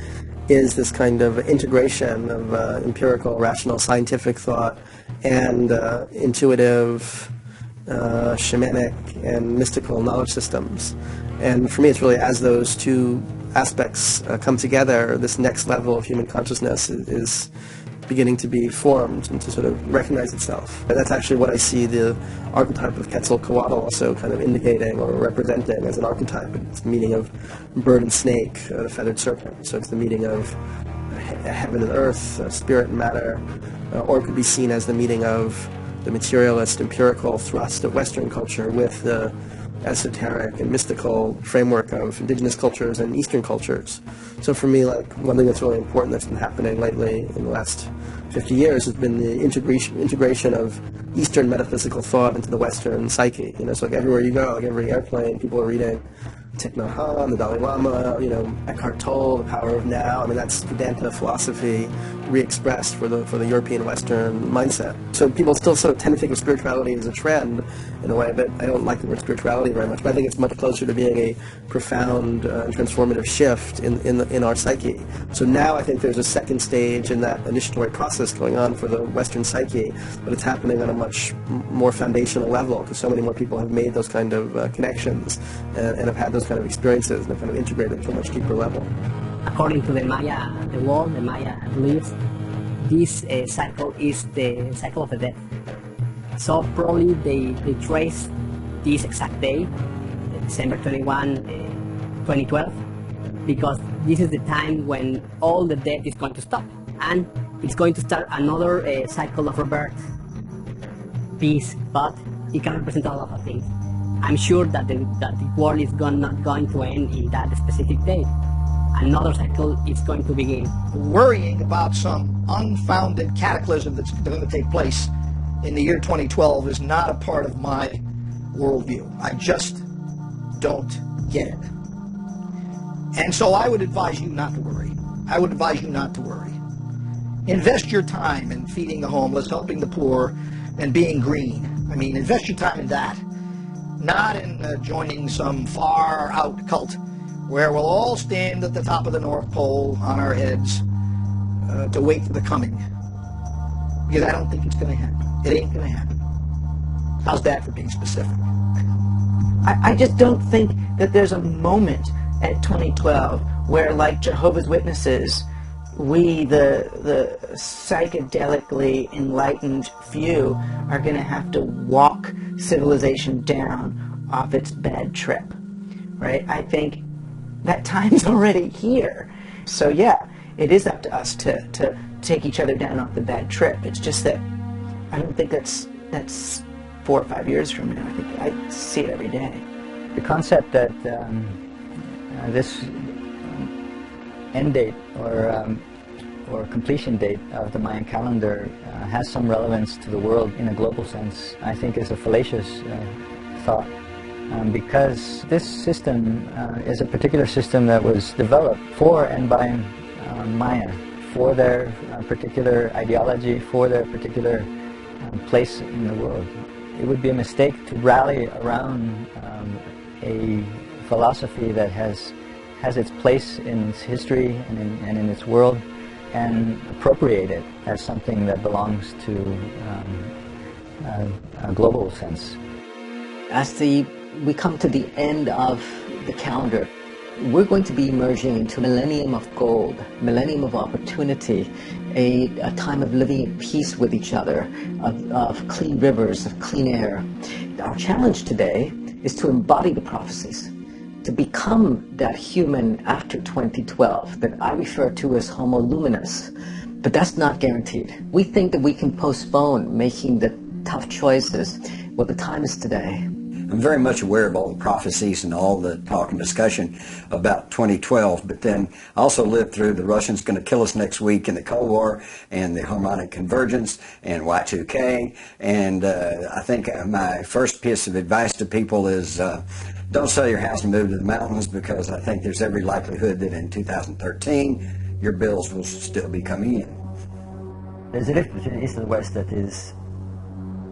is this kind of integration of empirical, rational, scientific thought and intuitive, shamanic, and mystical knowledge systems. And for me, it's really as those two aspects come together, this next level of human consciousness is beginning to be formed and to sort of recognize itself. And that's actually what I see the archetype of Quetzalcoatl also kind of indicating or representing as an archetype. It's the meaning of bird and snake, the feathered serpent. So it's the meaning of heaven and earth, spirit and matter, or it could be seen as the meaning of the materialist, empirical thrust of Western culture with the esoteric and mystical framework of indigenous cultures and Eastern cultures. So for me, like, one thing that's really important that's been happening lately in the last 50 years has been the integration of Eastern metaphysical thought into the Western psyche. So like everywhere you go, like every airplane, people are reading Thich Nhat Hanh, the Dalai Lama, Eckhart Tolle, The Power of Now. I mean, that's Vedanta philosophy re-expressed for the European Western mindset. So people still sort of tend to think of spirituality as a trend in a way, but I don't like the word spirituality very much. But I think it's much closer to being a profound transformative shift in our psyche. So now I think there's a second stage in that initiatory process going on for the Western psyche, but it's happening on a much more foundational level because so many more people have made those kind of connections and have had those kind of experiences and have kind of integrated to a much deeper level. According to the Maya, the Maya believes this cycle is the cycle of the death. So probably they trace this exact day, December 21, 2012, because this is the time when all the death is going to stop, and it's going to start another cycle of rebirth, peace, but it can represent a lot of things. I'm sure that the world is not going to end in that specific day. Another cycle is going to begin. Worrying about some unfounded cataclysm that's going to take place in the year 2012 is not a part of my worldview. I just don't get it. And so I would advise you not to worry. I would advise you not to worry. Invest your time in feeding the homeless, helping the poor, and being green. I mean, invest your time in that. Not in joining some far-out cult where we'll all stand at the top of the North Pole on our heads to wait for the coming. Because I don't think it's going to happen. It ain't going to happen. How's that for being specific? I just don't think that there's a moment at 2012 where, like Jehovah's Witnesses, we, the psychedelically enlightened few, are going to have to walk civilization down off its bad trip, right? I think that time's already here. So yeah, it is up to us to take each other down off the bad trip. It's just that I don't think that's 4 or 5 years from now. I think I see it every day. The concept that this end date or completion date of the Mayan calendar has some relevance to the world in a global sense, I think is a fallacious thought. Because this system is a particular system that was developed for and by Maya, for their particular ideology, for their particular place in the world. It would be a mistake to rally around a philosophy that has its place in its history and in its world, and appropriate it as something that belongs to a global sense. As we come to the end of the calendar, we're going to be emerging into a millennium of gold, millennium of opportunity, a time of living in peace with each other, of clean rivers, of clean air. Our challenge today is to embody the prophecies, to become that human after 2012 that I refer to as Homo luminous. But that's not guaranteed. We think that we can postpone making the tough choices. Well, the time is today. I'm very much aware of all the prophecies and all the talk and discussion about 2012, but then I also lived through the Russians going to kill us next week in the Cold War, and the harmonic convergence, and Y2K, and I think my first piece of advice to people is don't sell your house and move to the mountains, because I think there's every likelihood that in 2013 your bills will still be coming in. There's a rift between East and West that is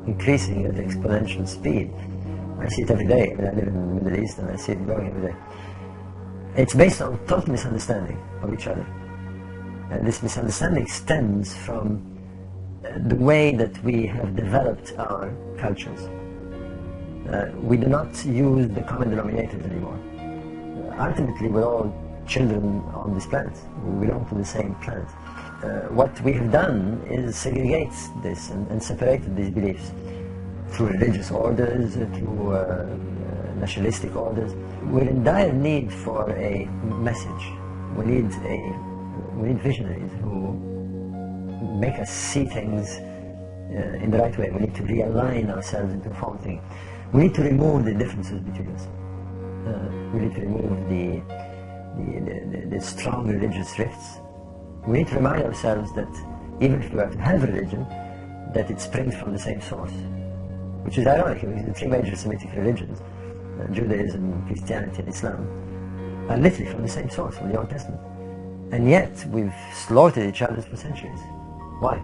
increasing at exponential speed. I see it every day. I mean, I live in the Middle East and I see it growing every day. It's based on total misunderstanding of each other. And this misunderstanding stems from the way that we have developed our cultures. We do not use the common denominators anymore. Ultimately, we're all children on this planet. We belong to the same planet. What we have done is segregate this and separated these beliefs through religious orders, through nationalistic orders. We're in dire need for a message. We need visionaries who make us see things in the right way. We need to realign ourselves into a thing. We need to remove the differences between us. We need to remove the strong religious rifts. We need to remind ourselves that even if we are to have religion, that it springs from the same source. Which is ironic, because the three major Semitic religions, Judaism, Christianity, and Islam, are literally from the same source, from the Old Testament. And yet, we've slaughtered each other for centuries. Why?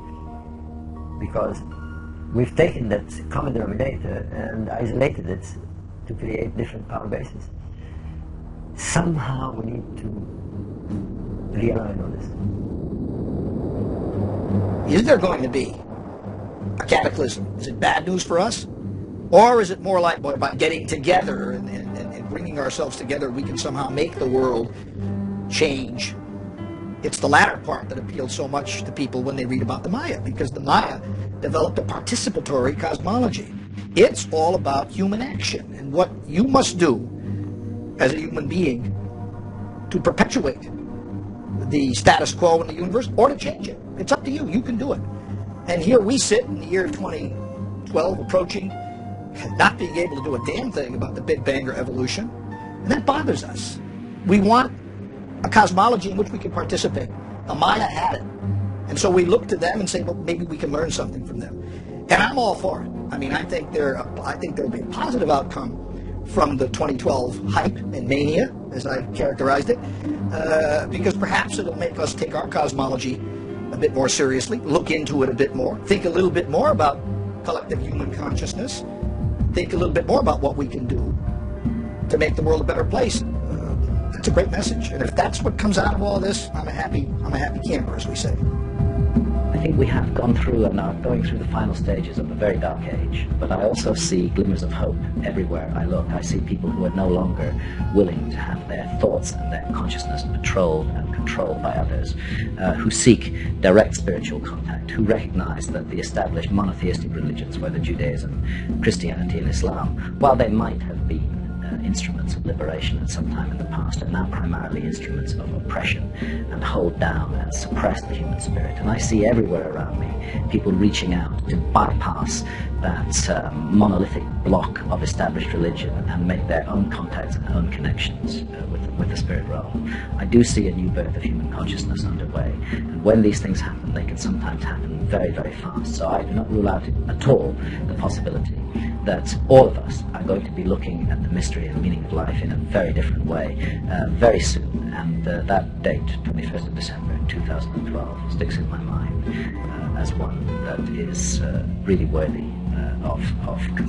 Because we've taken that common denominator and isolated it to create different power bases. Somehow we need to realign on this. Is there going to be a cataclysm? Is it bad news for us? Or is it more like by getting together and bringing ourselves together, we can somehow make the world change? It's the latter part that appealed so much to people when they read about the Maya, because the Maya developed a participatory cosmology. It's all about human action and what you must do as a human being to perpetuate the status quo in the universe or to change it. It's up to you. You can do it. And here we sit in the year 2012 approaching, not being able to do a damn thing about the Big Bang or evolution. And that bothers us. We want a cosmology in which we can participate. The Maya had it. And so we look to them and say, well, maybe we can learn something from them. And I'm all for it. I mean, I think there'll be a positive outcome from the 2012 hype and mania, as I characterized it, because perhaps it'll make us take our cosmology a bit more seriously, look into it a bit more, think a little bit more about collective human consciousness, think a little bit more about what we can do to make the world a better place. That's a great message. And if that's what comes out of all this, I'm a happy camper, as we say. I think we have gone through and are going through the final stages of a very dark age, but I also see glimmers of hope everywhere I look. I see people who are no longer willing to have their thoughts and their consciousness patrolled and controlled by others, who seek direct spiritual contact, who recognize that the established monotheistic religions, whether Judaism, Christianity and Islam, while they might have been instruments of liberation at some time in the past, are now primarily instruments of oppression and hold down and suppress the human spirit. And I see everywhere around me people reaching out to bypass that monolithic block of established religion and make their own contacts and own connections with the spirit realm. I do see a new birth of human consciousness underway, and when these things happen, they can sometimes happen very, very fast. So I do not rule out at all the possibility that all of us are going to be looking at the mystery and meaning of life in a very different way very soon. And that date, 21st of December 2012, sticks in my mind as one that is really worthy of consideration.